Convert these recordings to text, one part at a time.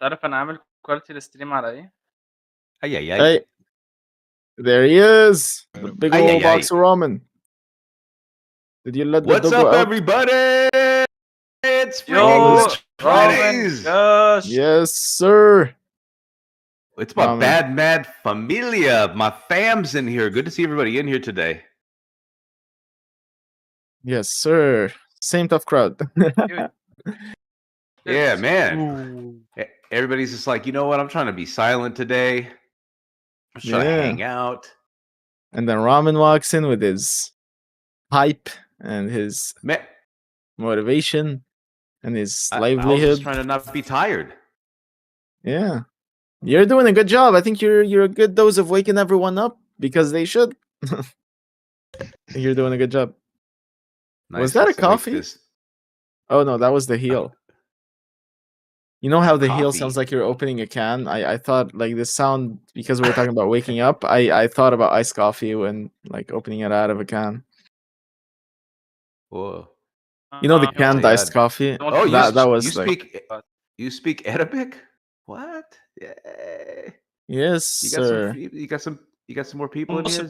تعرف أنا عامل quality للstream على إيه؟ Ay, ay, ay. Hey, there he is. The big Ay, old ay, box of ramen. Did you let the What's doggo up, out? everybody? It's Yo, freaking Roman, Fridays. gosh. Yes, sir. It's my Ramen. bad mad familia. My fam's in here. Good to see everybody in here today. Yes, sir. Same tough crowd. Dude. Yeah, man. Ooh. Everybody's just like, you know what? I'm trying to be silent today. I'm just trying to hang out. And then Ramen walks in with his hype and his Man, motivation and his I was livelihood. just trying to not be tired. Yeah. You're doing a good job. I think you're a good dose of waking everyone up because they should. You're doing a good job. Was that a coffee? Oh no, that was the heel. You know how the heel sounds like you're opening a can? I thought like this sound, because we were talking about waking up, I thought about iced coffee when like opening it out of a can. Whoa. You know the canned iced coffee? Oh, that was you speak Arabic? What? Yay. Yes, sir. You got some more people in here?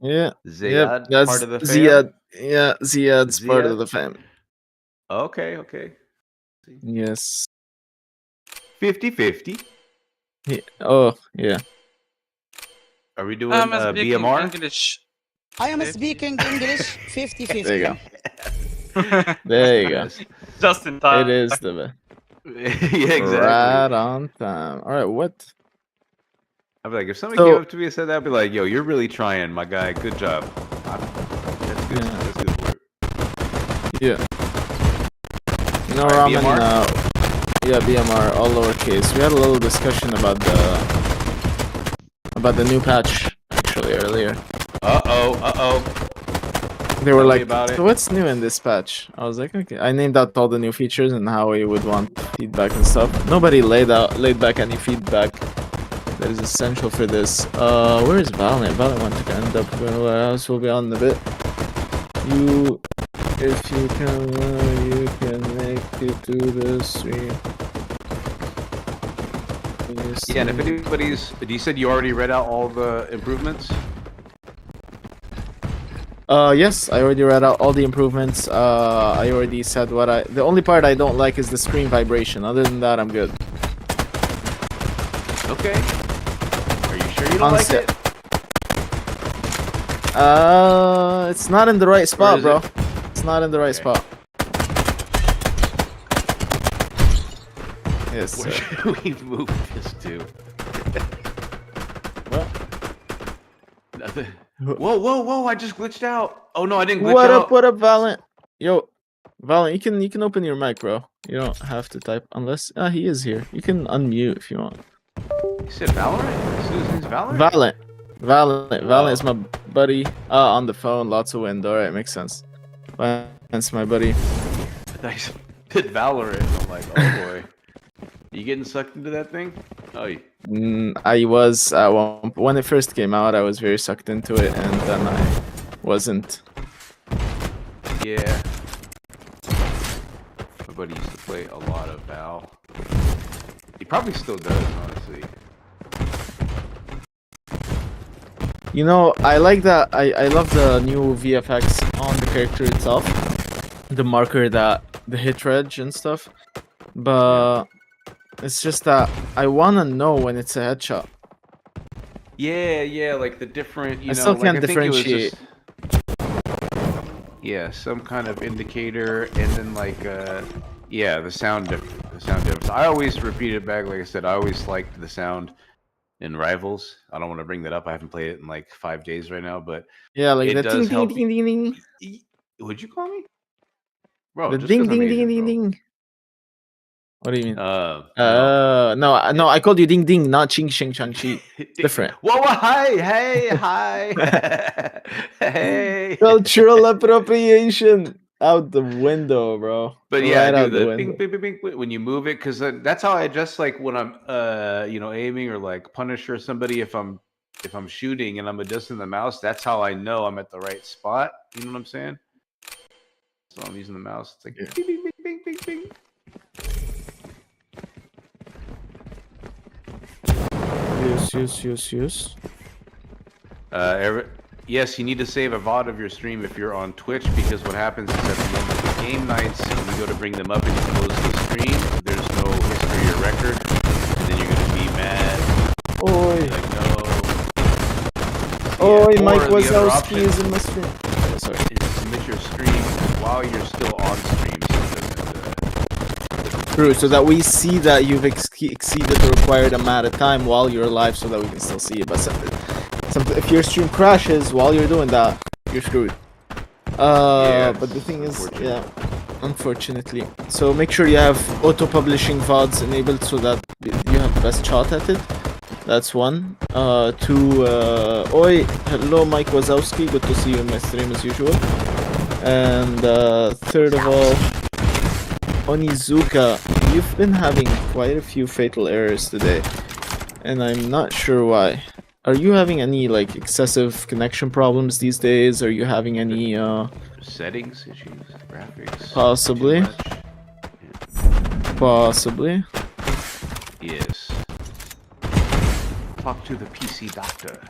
Yeah. Ziyad, That's part of the fam? Ziyad. Yeah, Ziyad's part of the fam. Okay. Yes. 50-50. Yeah. Oh, yeah. Are we doing BMR? English. I am speaking English 50-50. There you go. There you go. Just in time. It is the best. Yeah, exactly. Right on time. All right, what? I'd be like, if somebody came up to me and said that, I'd be like, yo, you're really trying, my guy. Good job. That's good. Yeah. That's good work. Yeah. No Right, ramen. BMR? Yeah, BMR, all lowercase. We had a little discussion about the new patch actually earlier. They were like, so what's new in this patch? I was like, okay. I named out all the new features and how we would want feedback and stuff. Nobody laid back any feedback that is essential for this. Where is Valiant? Valiant wants to end up where else will be on the bit. If you can make it to the stream. Yeah, and if anybody's, you said you already read out all the improvements? Yes, I already read out all the improvements. I already said the only part I don't like is the screen vibration. Other than that, I'm good. Okay. Are you sure you don't like it? It's not in the right spot, bro. It's not in the right spot. Yes, Where should we move this to? What? Nothing. Whoa! I just glitched out. Oh no, I didn't glitch out. What up, Valiant? Yo, Valiant, you can open your mic, bro. You don't have to type unless he is here. You can unmute if you want. You said Valorant? His name's Valorant? Valiant is my buddy. On the phone, lots of wind. Alright, makes sense. That's my buddy. I said Valorant. I'm like, oh boy. You getting sucked into that thing? Oh, I was when it first came out. I was very sucked into it, and then I wasn't. Yeah. My buddy used to play a lot of Val. He probably still does, honestly. You know, I like that. I love the new VFX on the character itself, the marker, the hit reg and stuff, but it's just that I wanna know when it's a headshot. Yeah, like the different, I still can't differentiate. Yeah, some kind of indicator, and then like, yeah, the sound difference. I always repeat it back, like I said, I always liked the sound in Rivals. I don't want to bring that up. I haven't played it in like 5 days right now, but yeah, like the does ding ding ding ding ding. Would you call me? Bro, the just ding 'cause I'm ding Asian, ding bro. ding ding. What do you mean? No, I called you ding ding, not ching ching chang chi. Different. Whoa, hi. Hey. Cultural appropriation out the window, bro. But yeah, right I out do the the window. bing, bing, bing, bing, when you move it, because that's how I adjust, like when I'm aiming or like Punisher or somebody. If I'm shooting and I'm adjusting the mouse, that's how I know I'm at the right spot. You know what I'm saying? So I'm using the mouse. It's like bing, bing, bing, bing, bing, bing. Yes. Yes, you need to save a VOD of your stream if you're on Twitch, because what happens is at the moment of the game nights, when you go to bring them up and you close the stream, there's no history or record, and then you're going to be mad. Oi. Like, no. Oi, Yeah. Mike Or the other Wazowski option is in my stream. Oh, sorry. is to submit your stream while you're still on stream, so it doesn't, True, so that we see that you've exceeded the required amount of time while you're live, so that we can still see it. But if your stream crashes while you're doing that, you're screwed. But the thing is, yeah, unfortunately. So make sure you have auto-publishing VODs enabled so that you have the best shot at it. That's one. Two, oi, hello Mike Wazowski, good to see you in my stream as usual. And third of all, Onizuka, you've been having quite a few fatal errors today, and I'm not sure why. Are you having any like excessive connection problems these days? Are you having any settings issues, graphics? Possibly. Possibly. Yes. Talk to the PC doctor.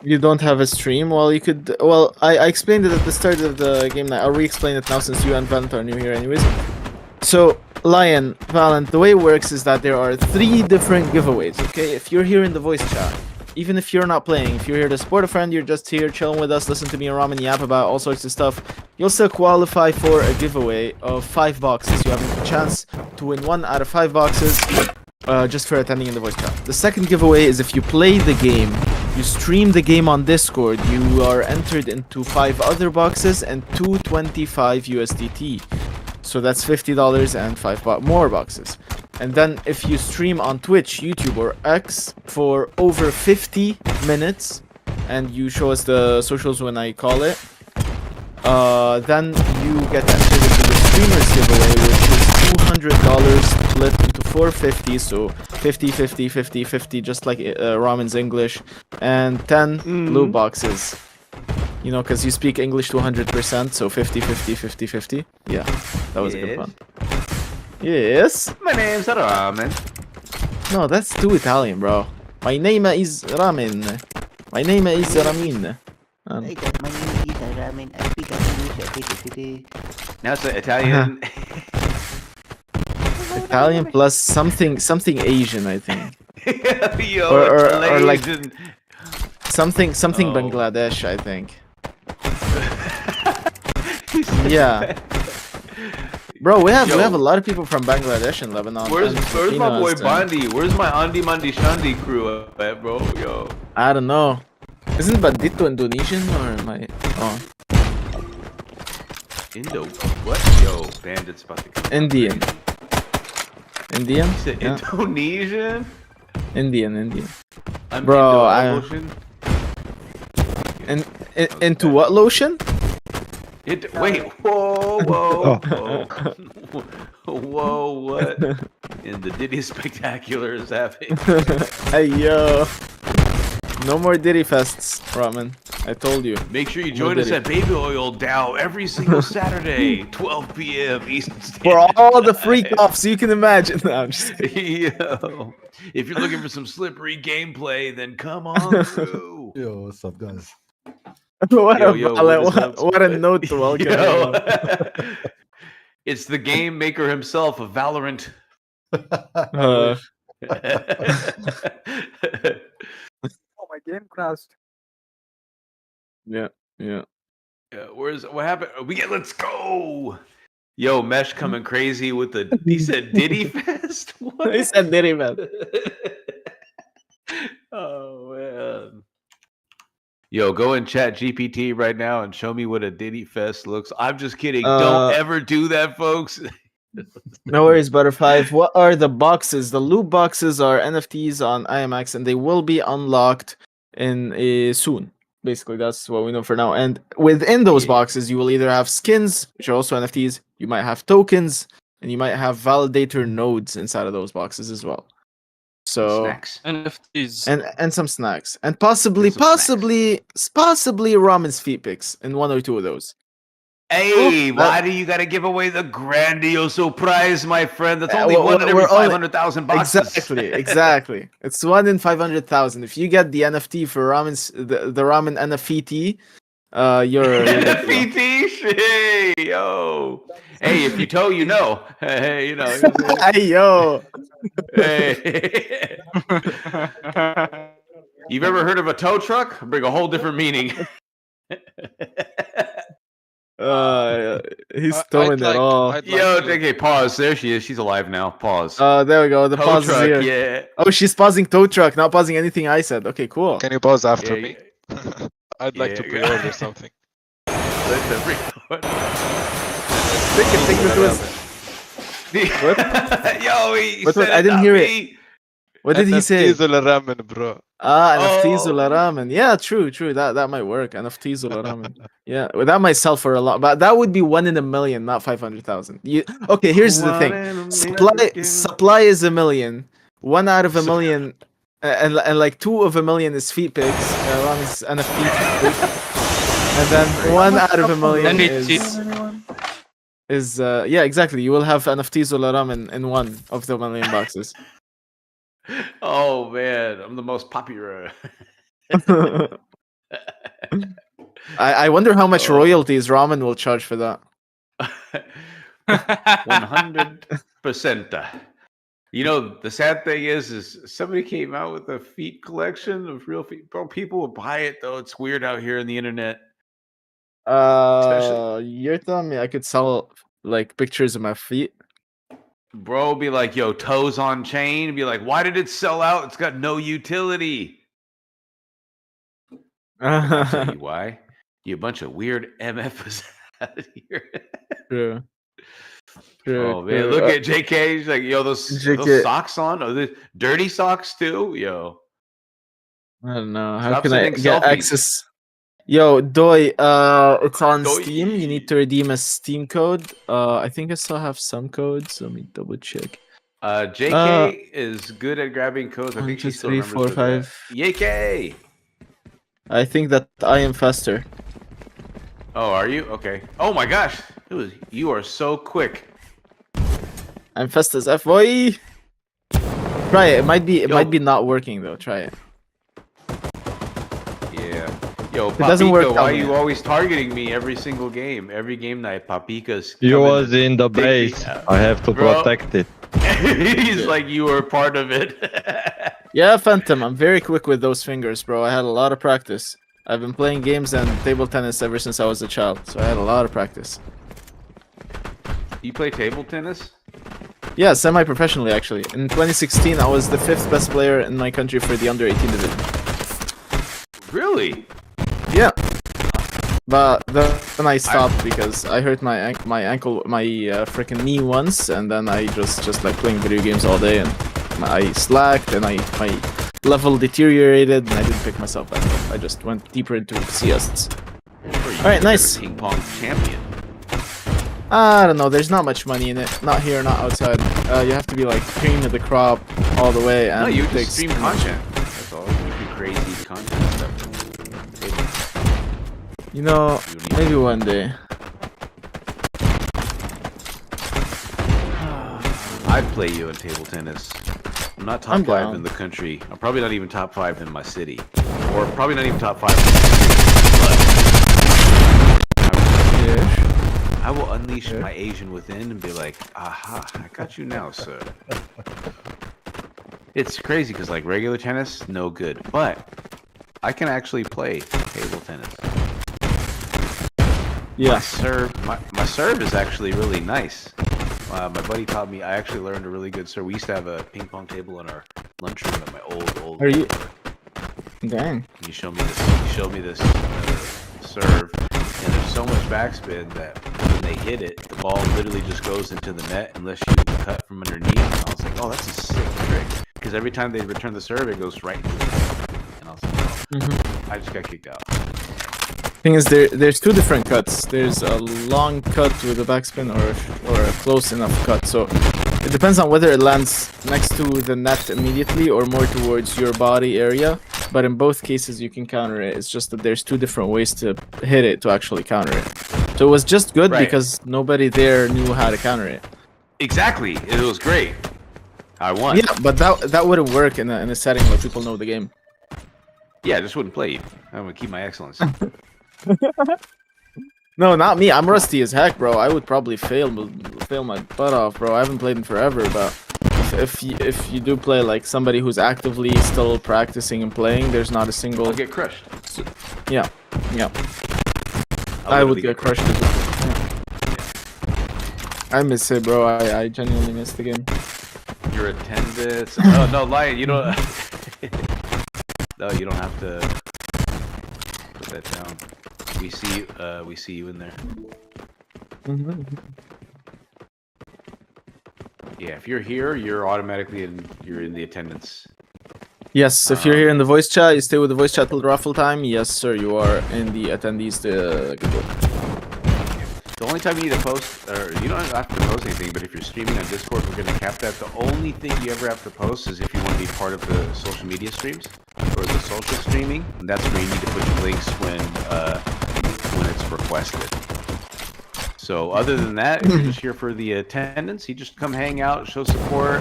You don't have a stream? Well, you could. Well, I explained it at the start of the game night. I'll re-explain it now since you and Valent are new here, anyways. So, Lion, Valent, the way it works is that there are 3 different giveaways, okay? If you're here in the voice chat, even if you're not playing, if you're here to support a friend, you're just here chilling with us, listen to me and Ramen yap about all sorts of stuff, you'll still qualify for a giveaway of 5 boxes. You have a chance to win 1 out of 5 boxes just for attending in the voice chat. The second giveaway is if you play the game, you stream the game on Discord, you are entered into 5 other boxes and 225 USDT. So that's $50 and 5 more boxes. And then if you stream on Twitch, YouTube, or X for over 50 minutes, and you show us the socials when I call it, then you get entered into the streamers giveaway, which is $200 split into 450, so 50, 50, 50, 50, just like Ramen's English, and 10 loot boxes. You know, because you speak English to 100%, so 50, 50, 50, 50. Yeah, that was a good one. Yes. My name's Ramen. No, that's too Italian, bro. My name is Ramen. My name is Ramin. My name is Ramen. I speak English. Now it's Italian. Italian plus something Asian, I think. Yo, or like Malaysian. something Oh. Bangladesh, I think. Yeah. Bro, we have a lot of people from Bangladesh and Lebanon. Where's and my boy Filipinos, Bondi? Where's my Andi Mandi Shandi crew at, bro? Yo. I don't know. Isn't Bandito Indonesian or am I? Oh, Indo. What? Yo, bandits about to come. Indian. Indian? You said Yeah. Indonesian? Indian. I'm Bro, Indo-Ocean? And into what lotion? Wait, whoa, what in the Diddy Spectacular is happening? Hey yo. No more Diddy Fests, Ramen. I told you. Make sure you join us at Baby Oil Dow every single Saturday, 12 p.m. Eastern Standard For all the Time. freak offs you can imagine. No, I'm just kidding. Yo, if you're looking for some slippery gameplay, then come on through. Yo, what's up, guys? What Yo, what is up? what a note to welcome. Yo. everyone. It's the game maker himself of Valorant. Uh, Oh, my game crashed. yeah. Yeah, what happened? Let's go. Yo, Mesh coming crazy with the. He said Diddy Fest. What? He said Diddy Fest. Oh man. Yo, go in Chat GPT right now and show me what a Diddy Fest looks. I'm just kidding. Don't ever do that, folks. No worries, Butterfly. What are the boxes? The loot boxes are NFTs on IMX, and they will be unlocked in soon. Basically, that's what we know for now. And within those boxes, you will either have skins, which are also NFTs. You might have tokens, and you might have validator nodes inside of those boxes as well. So Snacks. NFTs. and some snacks, and possibly ramen's feet pics in 1 or 2 of those. Hey, Oop, why do you got to give away the grandioso prize, my friend? That's only we're- one in every we're only- 500,000 boxes. Exactly. It's 1 in 500,000. If you get the NFT for the ramen NFT, you're good to go. NFT, hey, yo. Hey, if you tow, you know. Hey, you know. Hey, yo. Hey. You've ever heard of a tow truck? Bring a whole different meaning. He's I'd throwing it all. I'd Yo, like to- okay, pause. There she is. She's alive now. Pause. There we go. The Tow pause truck, is here. yeah. Oh, she's pausing tow truck, not pausing anything I said. Okay, cool. Can you pause after Yeah, me? I'd like to Yeah, pre-order something. Let the record. Take the twist. What? Yo, he What? said I didn't not hear it. me. What did he say? NFTs ولا ramen, bro. NFTs Oh. ولا ramen. Yeah, true. That might work. NFTs ولا ramen. Yeah, well, that might sell for a lot, but that would be 1 in a million, not 500,000. Okay? Here's the One in thing. a Supply is a million. 1 out of a million, and like 2 of a million is feet pics. Ramen's NFT feet pic. And then 1 out of a million is yeah, exactly. You will have NFTs ولا ramen in 1 of the million boxes. Oh man, I'm the most popular. I wonder how much Oh. royalties ramen will charge for that. 100%. You know, the sad thing is somebody came out with a feet collection of real feet. Bro, people would buy it though. It's weird out here on the internet. You're telling me I could sell like pictures of my feet? Bro, be like, yo, toes on chain. Be like, why did it sell out? It's got no utility. I'll tell you why. You a bunch of weird MFs out here. True. Oh man, look at JK. He's like, yo, those JK. socks on? Oh, the dirty socks too? Yo. I don't know. How Stop can I sending get selfies. access? Yo, Doi, it's on Doi. Steam. You need to redeem a Steam code. I think I still have some codes. Let me double check. JK is good at grabbing codes. I 1, think 2, she still 3, remembers 4, where 5. YK. I think that I am faster. Oh, are you? Okay. Oh my gosh. You are so quick. I'm fast as F, boy. Try it. It might be Yo. not working though. Try it. Yeah. Yo, It doesn't Papika, work, why tell are me. you always targeting me every single game? Every game night, Papika's You coming was to in the take me base. out. I have to Bro. protect it. He's like, you were part of it. Yeah, Phantom. I'm very quick with those fingers, bro. I had a lot of practice. I've been playing games and table tennis ever since I was a child, so I had a lot of practice. You play table tennis? Yeah, semi-professionally actually. In 2016, I was the 5th best player in my country for the under 18 division. Really? Yeah. But then I stopped because I hurt my ankle, my freaking knee once, and then I just like playing video games all day, and I slacked, and my level deteriorated, and I didn't pick myself back up. I just went deeper into CS. Alright, nice. Ping pong champion. I don't know, there's not much money in it. Not here, not outside. You have to be like cream of the crop all the way, and No, you it just takes stream too much. content. That's all. You do crazy content stuff. You know, maybe one day. I'd play you in table tennis. I'm not top I'm 5 down. in the country. I'm probably not even top 5 in my city. Or probably not even top 5 in my city. But I will unleash my Asian within and be like, aha, I got you now, sir. It's crazy because like regular tennis, no good. But I can actually play table tennis. Yeah. My serve is actually really nice. My buddy taught me. I actually learned a really good serve. We used to have a ping pong table in our lunchroom at my old. Are you? Dang. And he showed me this. He showed me this serve, and there's so much backspin that when they hit it, the ball literally just goes into the net unless you cut from underneath. And I was like, oh, that's a sick trick. Because every time they return the serve, it goes right into the net. And I was like, oh, I just got kicked out. Thing is, there's 2 different cuts. There's a long cut with a backspin or a close enough cut. So it depends on whether it lands next to the net immediately or more towards your body area. But in both cases, you can counter it. It's just that there's 2 different ways to hit it to actually counter it. So it was just good Right. because nobody there knew how to counter it. Exactly. It was great. I won. Yeah, but that wouldn't work in a setting where people know the game. Yeah, I just wouldn't play you. I'm gonna keep my excellence. No, not me. I'm rusty as heck, bro. I would probably fail my butt off, bro. I haven't played in forever, but if you do play like somebody who's actively still practicing and playing, there's not a single. I'll get crushed. Yeah. I'll I would literally get crushed. Yeah. I miss it, bro. I genuinely miss the game. Your attendance. Oh no, Lion, you don't. No, you don't have to put that down. We see you in there. Yeah, if you're here, you're automatically you're in the attendance. Yes, if you're here in the voice chat, you stay with the voice chat till the raffle time. Yes, sir, you are in the attendees. The only time you need to post, or you don't have to post anything, but if you're streaming on Discord, we're going to cap that. The only thing you ever have to post is if you want to be part of the social media streams or the social streaming. And that's where you need to put your links when it's requested. So other than that, if you're just here for the attendance, you just come hang out, show support,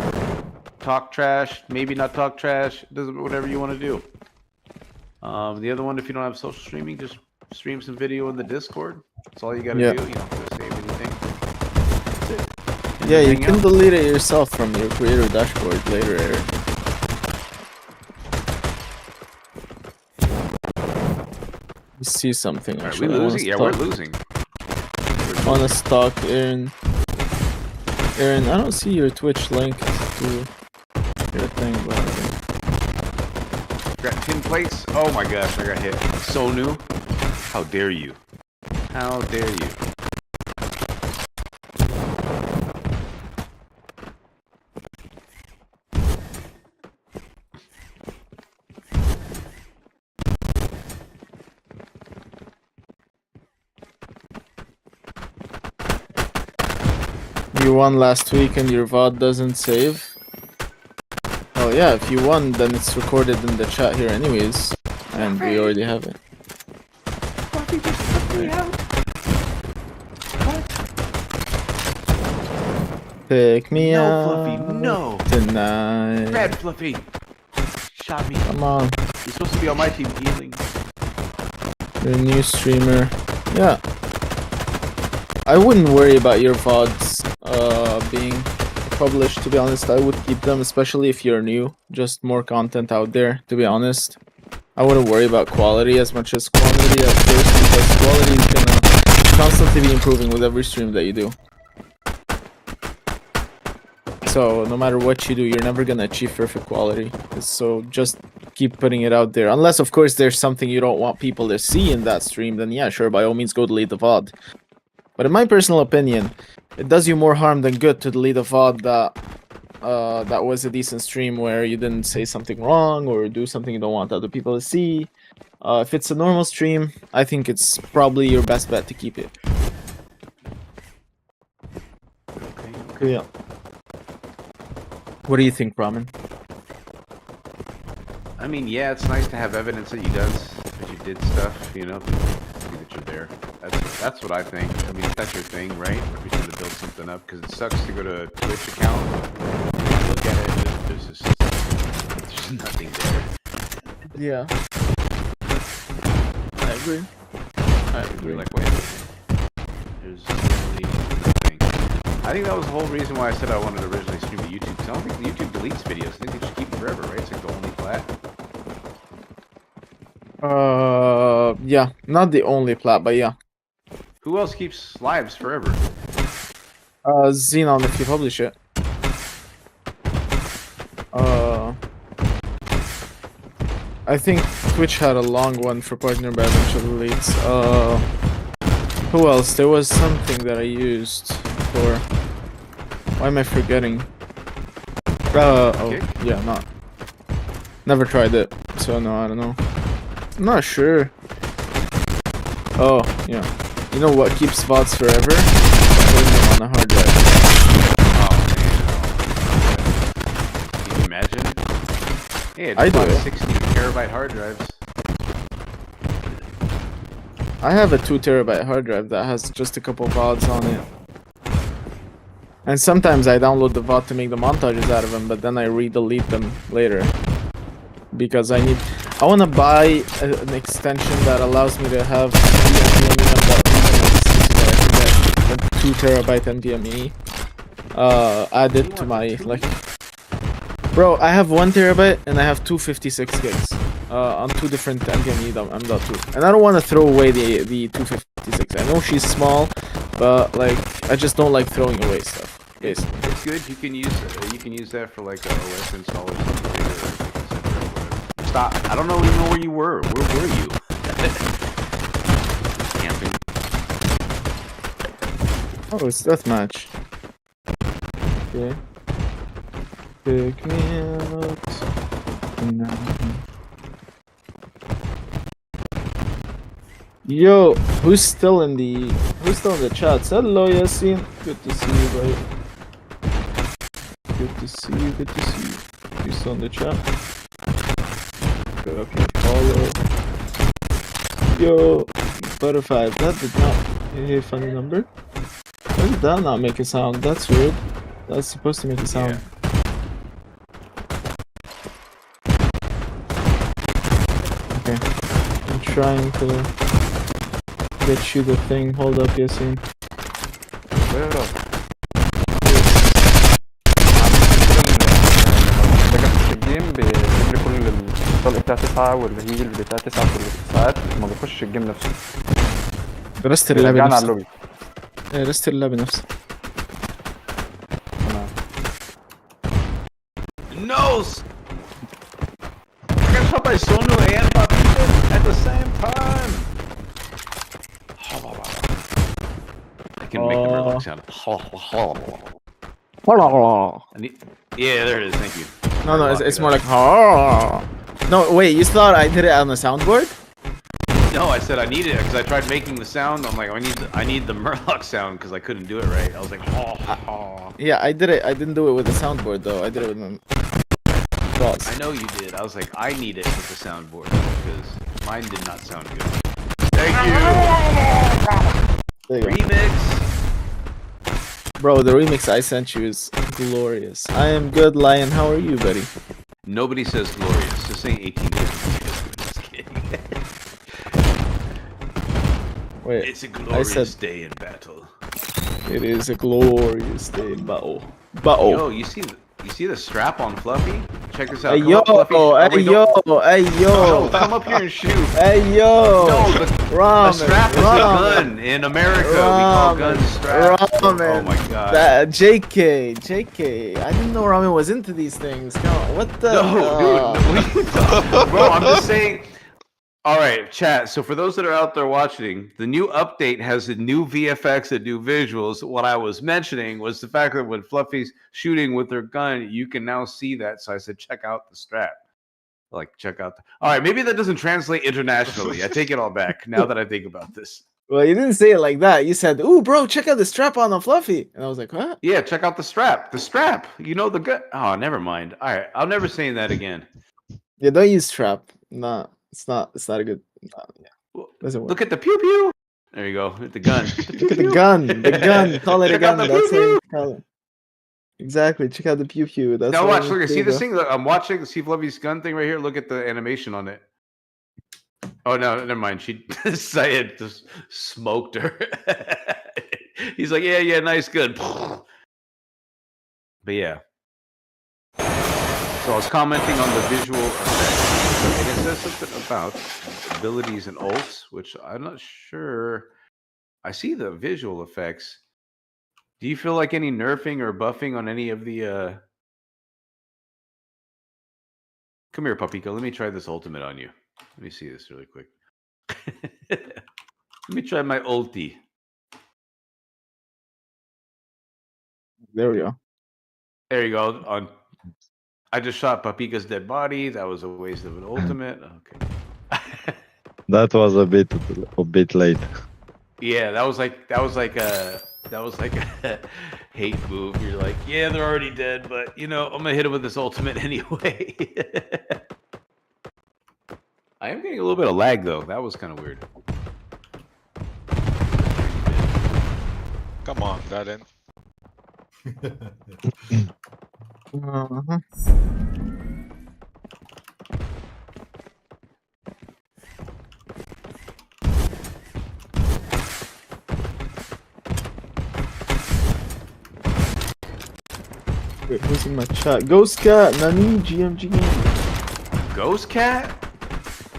talk trash, maybe not talk trash, whatever you want to do. The other one, if you don't have social streaming, just stream some video in the Discord. That's all you gotta do. You don't have to save anything. That's it. Yeah, you Hang can out. delete it yourself from your creator dashboard later, Eric. You see something? Are we Actually, losing? Yeah, we're losing. On a stock, Aaron. Aaron, I don't see your Twitch link to your thing, but Got 10 plates. Oh my gosh, I got hit. So new. How dare you? How dare you? you won last week and your VOD doesn't save. Oh yeah, if you won, then it's recorded in the chat here anyways, and we already have it. Fluffy just took me out. Take me No, out Fluffy, no. tonight. Red Fluffy. Shot me. Come on, You're supposed to be on my team healing. you're a new streamer. Yeah. I wouldn't worry about your VODs being published, to be honest. I would keep them, especially if you're new. Just more content out there, to be honest. I wouldn't worry about quality as much as quantity at first, because quality is gonna constantly be improving with every stream that you do. So no matter what you do, you're never gonna achieve perfect quality. So just keep putting it out there. Unless, of course, there's something you don't want people to see in that stream, then yeah, sure, by all means, go delete the VOD. But in my personal opinion, it does you more harm than good to delete a VOD that was a decent stream where you didn't say something wrong or do something you don't want other people to see. If it's a normal stream, I think it's probably your best bet to keep it. Okay. Yeah. What do you think, Ramen? I mean, yeah, it's nice to have evidence that you did stuff, you know, see that you're there. That's what I think. I mean, if that's your thing, right? If you're trying to build something up, because it sucks to go to a Twitch account, look at it, there's just nothing there. Yeah. I agree. You're like, wait a minute. There's really nothing. I think that was the whole reason why I said I wanted to originally stream to YouTube, because I don't think YouTube deletes videos. I think they just keep them forever, right? It's like the only plat. Yeah, not the only plat, but yeah. Who else keeps lives forever? Xenon, if you publish it. I think Twitch had a long one for partner by eventual deletes. Who else? There was something that I used for. Why am I forgetting? Oh, yeah, not. Never tried it, so no, I don't know. I'm not sure. Oh, yeah. You know what keeps VODs forever? Putting them on a hard drive. Oh man. Can you imagine? Hey, I do. 60 terabyte hard drives. I have a 2 terabyte hard drive that has just a couple VODs on it. And sometimes I download the VOD to make the montages out of them, but then I re-delete them later. Because I want to buy an extension that allows me to have a 2 terabyte NVMe added to my, like... Bro, I have 1 terabyte and I have 256 gigs on 2 different NVMe M.2. And I don't want to throw away the 256. I know she's small, but like I just don't like throwing away stuff. Basically. It's good. You can use that for like a OS install or something. Stop! I don't even know where you were. Where were you? Camping. Oh, it's deathmatch. Okay. Pick me out. Yo, who's still in the chat? Hello, Yasin. Good to see you, buddy. Good to see you. Good to see you. You still in the chat? Okay, follow. Yo, Butterfly. That did not. Hey, funny number. Why did that not make a sound? That's weird. That's supposed to make a sound. Yeah. Okay. I'm trying to get you the thing. Hold up, Yasin. الجيم بيجري كل الطلق بتاع 9 والهيل بتاع 9 كل ساعات ما بيخش الجيم نفسه. درست اللعبة بيرجعنا على نفسها. اللوبي. ايه درست اللعبة نفسها. No! I got shot by Sonu and Papito at the same time! I can make the Murloc sound. Yeah, there it is, thank you. No, it's more like. No, wait, you thought I did it on the soundboard? No, I said I need it because I tried making the sound. I'm like, I need the Murloc sound because I couldn't do it right. I was like, Yeah, I did it. I didn't do it with the soundboard though. I did it with the boss. I know you did. I was like, I need it with the soundboard because mine did not sound good. Thank you. There you go. Remix. Bro, the remix I sent you is glorious. I am good, Lion. How are you, buddy? Nobody says glorious. Just saying 18 years. Just kidding. Wait, It's a glorious said, day in battle. it is a glorious day in battle. Battle. Yo, you see the strap on Fluffy? Check this out. Hey Come yo, up, Fluffy. hey yo, hey yo. No, come up here and shoot. Hey yo. No, Ramen, a strap is a ramen, gun. In America, we call guns straps. ramen. Oh my god. JK. I didn't know Ramen was into these things. Come on, what the? No, dude. Bro, I'm just saying. All right, chat. So for those that are out there watching, the new update has a new VFX and new visuals. What I was mentioning was the fact that when Fluffy's shooting with her gun, you can now see that. So I said, check out the strap. Like, check out. All right, maybe that doesn't translate internationally. I take it all back now that I think about this. Well, you didn't say it like that. You said, "Ooh, bro, check out the strap on Fluffy," and I was like, "What?" Yeah, check out the strap. The strap. You know the gun. Oh, never mind. All right, I'll never say that again. Yeah, don't use strap. Nah, it's not a good. Yeah, doesn't work. Look at the pew pew. There you go. The gun. Look at the gun. The gun. Call it a Check out gun. the That's pew-pew. how you call it. Exactly. Check out the pew pew. That's Now what watch. I Look. mean, See there this you thing? Look, I'm watching. See Fluffy's gun thing right here. Look at the animation on it. Oh no, never mind. She Syed just smoked her. He's like, yeah, nice, good. But yeah. So I was commenting on the visual effects, and it says something about abilities and ults, which I'm not sure. I see the visual effects. Do you feel like any nerfing or buffing on any of the? Come here, Papika. Let me try this ultimate on you. Let me see this really quick. Let me try my ulti. There we go. There you go. I just shot Papika's dead body. That was a waste of an ultimate. Okay. That was a bit late. Yeah, that was like a hate move. You're like, yeah, they're already dead, but you know, I'm gonna hit him with this ultimate anyway. I am getting a little bit of lag though. That was kind of weird. Come on, Valen. Uh-huh. Wait, who's in my chat? Ghost Cat, Nani, GMG. Ghost Cat?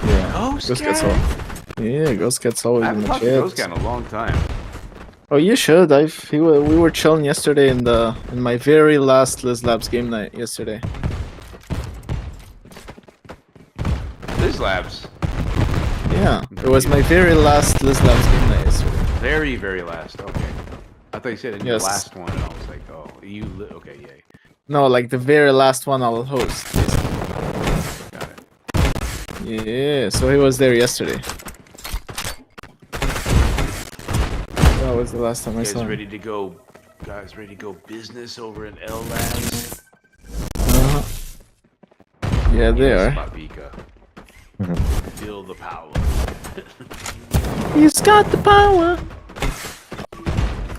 Yeah. Ghost Cat's Cat? Yeah, Ghost Cat's always I in haven't the talked to Ghost chat. Cat in a long time. Oh, you should. We were chilling yesterday in my very last Liz Labs game night yesterday. Liz Labs. Yeah, it was my very last Liz Labs game night yesterday. Very, very last. Okay. I thought you said in your Yes. last one, and I was like, oh, okay, yay. No, like the very last one I'll host. Got it. Yeah, so he was there yesterday. That was the last time I You saw guys him. ready to go? Guys ready to go business over in L Labs? Uh-huh. Yeah, they Yes, are. Papika. Feel the power. He's got the power.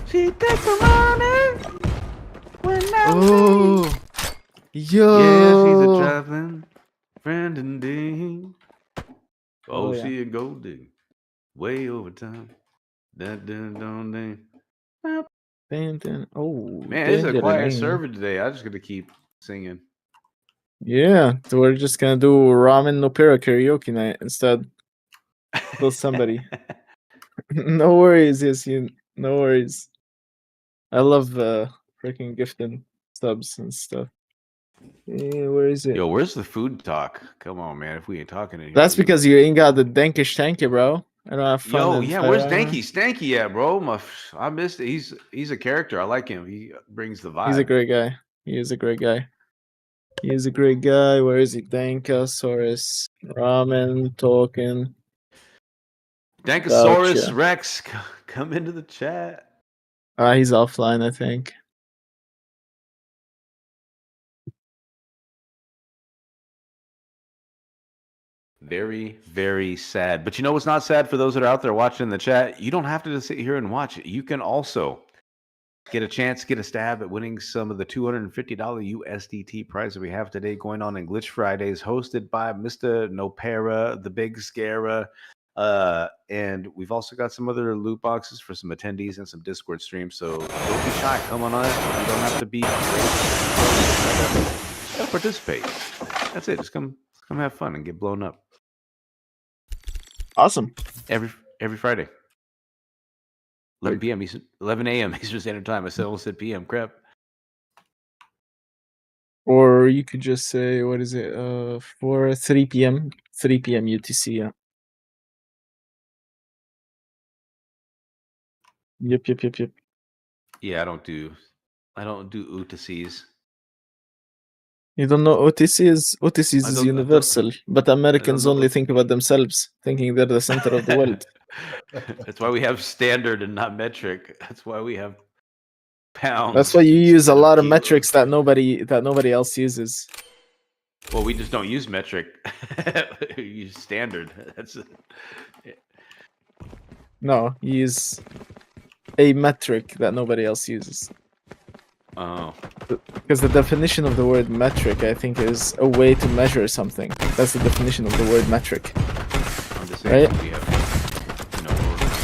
She take the money when Oh, yo. Yeah, she's a traveling friend indeed. Oh, Oh, yeah. she a gold dig. Way over time. That dun dun dun. Oh, Man, it's a quiet server today. I'm just gonna keep singing. Yeah, so we're just gonna do ramen no pera karaoke night instead. Kill somebody. No worries, yes, no worries. I love freaking gifting subs and stuff. Yeah, where is it? Yo, where's the food talk? Come on, man. If we ain't talking in here, That's because you ain't got the dankish tanky, bro. I don't have fun. Yo, in yeah, Fire where's Armor. Stanky? Stanky at, bro? I missed it. He's a character. I like him. He brings the vibe. He's a great guy. He is a great guy. He is a great guy. Where is he? Dankosaurus. Ramen talking. Dankosaurus Gotcha. Rex, come into the chat. He's offline, I think. Very, very sad. But you know what's not sad for those that are out there watching in the chat? You don't have to just sit here and watch it. You can also get a chance, get a stab at winning some of the $250 USDT prize that we have today going on in Glitch Fridays, hosted by Mr. Nopera, the Big Scara. And we've also got some other loot boxes for some attendees and some Discord streams. So don't be shy. Come on in. You don't have to be gotta participate. That's it. Just come have fun and get blown up. Awesome. Every Friday. 11 p.m. 11 a.m. Eastern Standard Time. I almost said p.m. Crap. Or you could just say, what is it? For 3 p.m. 3 p.m. UTC. Yeah. Yep. Yeah, I don't do UTCs. You don't know OTCs? OTCs I is don't- universal, but Americans know only think about themselves, thinking they're the center of the world. That's why we have standard and not metric. That's why we have pounds. That's why you use a instead lot of kilos. metrics that nobody else uses. Well, we just don't use metric. We use standard. That's it. No, you use a metric that nobody else uses. Oh. Because the definition of the word metric, I think, is a way to measure something. That's the definition of the word metric. I'm just saying Right? we have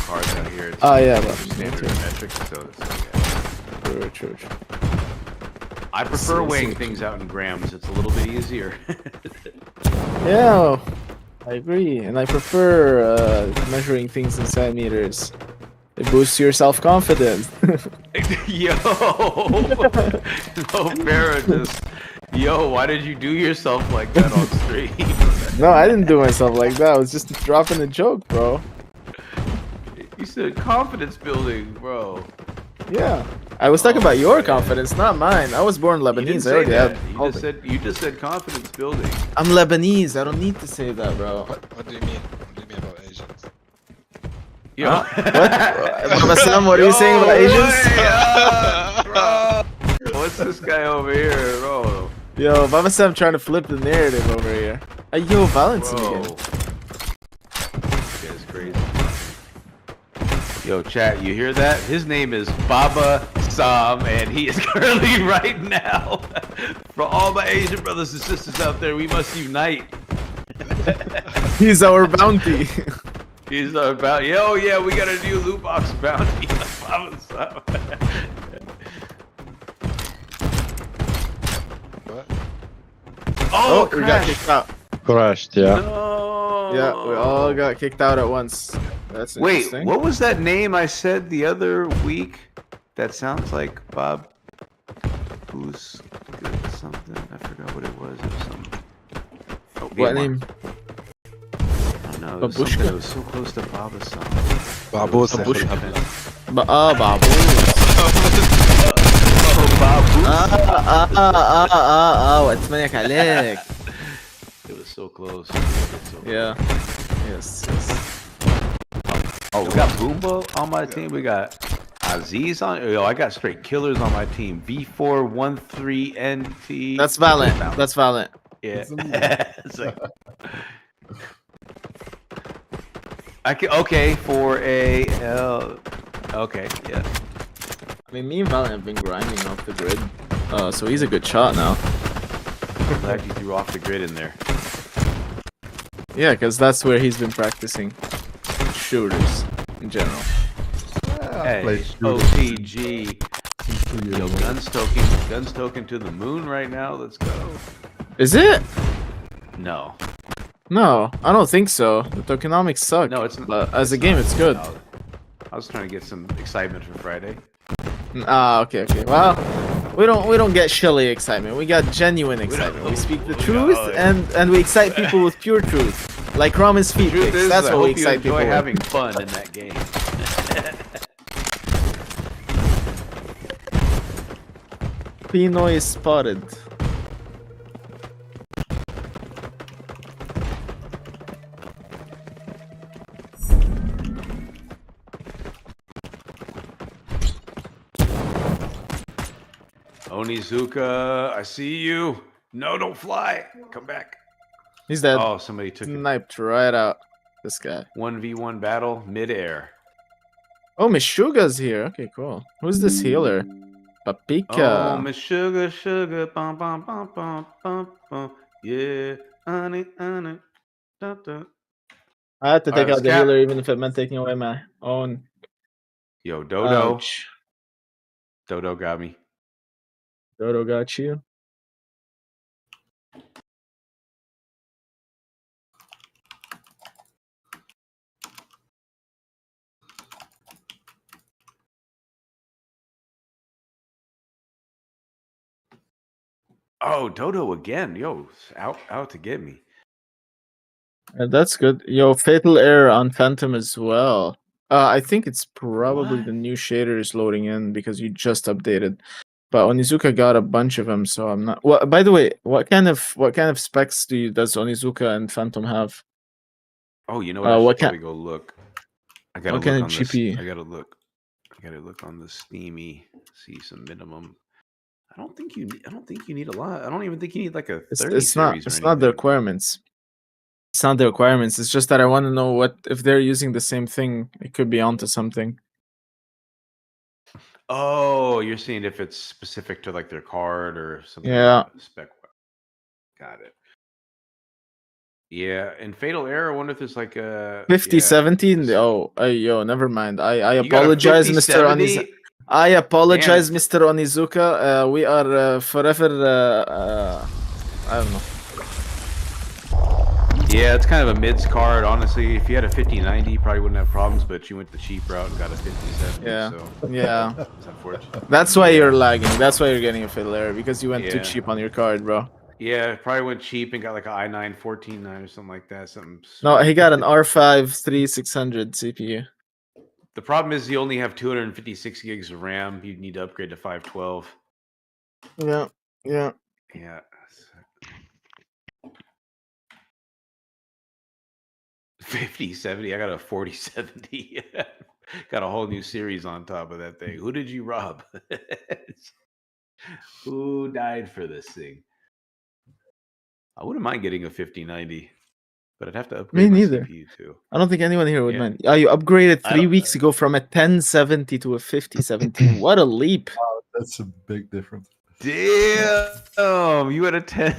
cards out here. It's Yeah, but standard metric. So true. I prefer weighing things out in grams. It's a little bit easier. Yeah, I agree, and I prefer measuring things in centimeters. It boosts your self-confidence. Yo, no, Farrah just. Yo, why did you do yourself like that on stream? No, I didn't do myself like that. I was just dropping a joke, bro. You said confidence building, bro. Yeah, I was talking about your confidence, not mine. I was born You didn't Lebanese. I say already that. had. all the- You just said confidence building. I'm Lebanese. I don't need to say that, bro. What do you mean? What do you mean about Asians? Yo. Baba Sam, what are you saying about Asians? Bro. What's this guy over here, bro? Yo, Baba Sam trying to flip the narrative over here. Yo, Valentine Bro. again. This guy's crazy. Yo, chat, you hear that? His name is Baba Sam, and he is currently right now. For all my Asian brothers and sisters out there, we must unite. He's our bounty. He's about, yo, yeah, we got a new loot box bounty. Baba Sam. What? Oh, we got kicked out. Crashed, yeah. No. Yeah, we all got kicked out at once. That's Wait, interesting. what was that name I said the other week? That sounds like Bob. Who's good something? I forgot what it was. It was something. Oh, What BMR. name? I don't know. It was Babushka? something that was so close to Baba's song. Babos. Babushka. Oh, Babu. Babu. واتمنيك عليك. It was so close. Yeah. Yes. Oh, we got Boomba on my team. We got Aziz on. Yo, I got straight killers on my team. V413NT. That's Valiant. That's Valiant. Yeah. It's like, I can, okay, for a okay, yeah. I mean, me and Valiant have been grinding off the grid. So he's a good shot now. I'm glad you threw off the grid in there. Yeah, because that's where he's been practicing shooters in general. Hey, play shooters. OTG. Yo, guns token to the moon right now. Let's go. Is it? No, No, I don't think so. The tokenomics suck. no, it's not. But as a game, it's good. No. I was trying to get some excitement for Friday. Okay. Well, we don't get shilly excitement. We got genuine excitement. We speak the truth, and we excite people with pure truth, like Ramen's feet Truth pics. is, That's I what hope we you excite people enjoy with. having fun in that game. Pinoy is spotted. Onizuka, I see you. No, don't fly. Come back. He's dead. Oh, somebody took it. Sniped right out. This guy. 1v1 battle midair. Oh, Meshuga's here. Okay, cool. Who's this healer? Oh, Papika. Miss Sugar, Sugar, bum, bum, bum, bum, bum, bum. Yeah, honey, honey. Da, da. I had to take Alright, out the let's cap. healer even if it meant taking away my own. Yo, Dodo. Ouch. Dodo got me. Dodo got you. Oh, Dodo again. Yo, out to get me. That's good. Yo, Fatal Error on Phantom as well. I think it's probably What? the new shaders loading in because you just updated. But Onizuka got a bunch of them, so I'm not. Well, by the way, what kind of specs does Onizuka and Phantom have? Oh, you know what? I should what probably go look. I gotta what look kind on of this. GP? I gotta look on the Steamy. See some minimum. I don't think you need a lot. I don't even think you need like a 30 It's not. series or It's not the anything. requirements. It's not the requirements. It's just that I want to know what if they're using the same thing. It could be onto something. Oh, you're seeing if it's specific to like their card or something. Yeah. Spec. Got it. Yeah, and Fatal Error. I wonder if there's like a 50-70. Oh, yo, never mind. I You got a apologize, Mr. 50-70? Onizuka. I apologize, Damn it. Mr. Onizuka. We are forever. I don't know. Yeah, it's kind of a mids card, honestly. If you had a 50-90, you probably wouldn't have problems, but you went the cheap route and got a 50-70. Yeah. So Yeah. it's unfortunate. That's why you're lagging. That's why you're getting a fatal error because you went too Yeah. cheap on your card, bro. Yeah, probably went cheap and got like an i9 14.9 or something like that. Something. No, he got an R5 3600 CPU. The problem is you only have 256 gigs of RAM. You need to upgrade to 512. Yeah. Yeah. 50-70. I got a 40-70. Got a whole new series on top of that thing. Who did you rob? Who died for this thing? I wouldn't mind getting a 50-90. but I'd have to Me upgrade my neither. CPU too. I don't think anyone here would Yeah. mind. You upgraded I 3 don't- weeks ago from a 1070 to a 5070. What a leap! That's a big difference. Damn, you had a 10.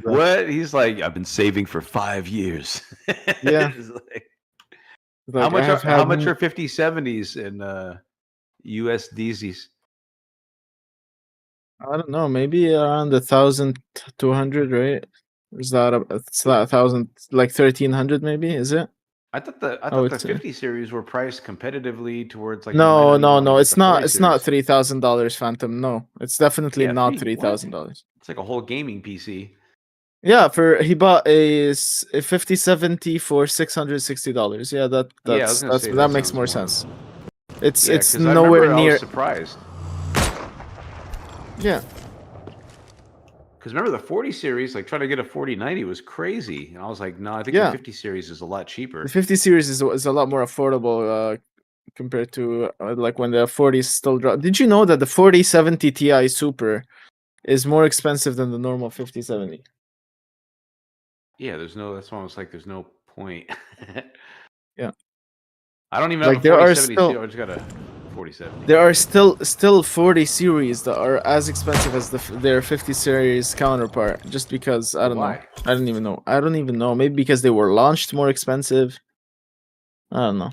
What? He's like, I've been saving for 5 years. Yeah. It's like, Like, I have how had much are 5070s in USDs? I don't know, maybe around 1,200, right? Is that it's that 1,000, like 1,300 maybe? Is it? I thought the Oh, 50 series were priced competitively towards like No, no, no. $999 It's the 40 not. It's not series. $3,000, Phantom. No, it's definitely Yeah, not what? $3,000. It's like a whole gaming PC. Yeah, he bought a 5070 for $660. Yeah, Yeah, I was gonna say that that makes sounds more more. sense. It's Yeah, it's because I nowhere remember I near. was surprised. Yeah, Because remember the 40 series, like trying to get a 4090 was crazy. And I was like, no, I think Yeah. the 50 series is a lot cheaper. the 50 series is a lot more affordable compared to like when the 40s still drop. Did you know that the 4070 Ti Super is more expensive than the normal 5070? Yeah, that's why I was like, there's no point. Yeah. I don't even Like, have a there are 4070 still- series. I just got a 4070. There are still 40 series that are as expensive as their 50 series counterpart, just because I don't know. Why? I don't even know. I don't even know. Maybe because they were launched more expensive. I don't know.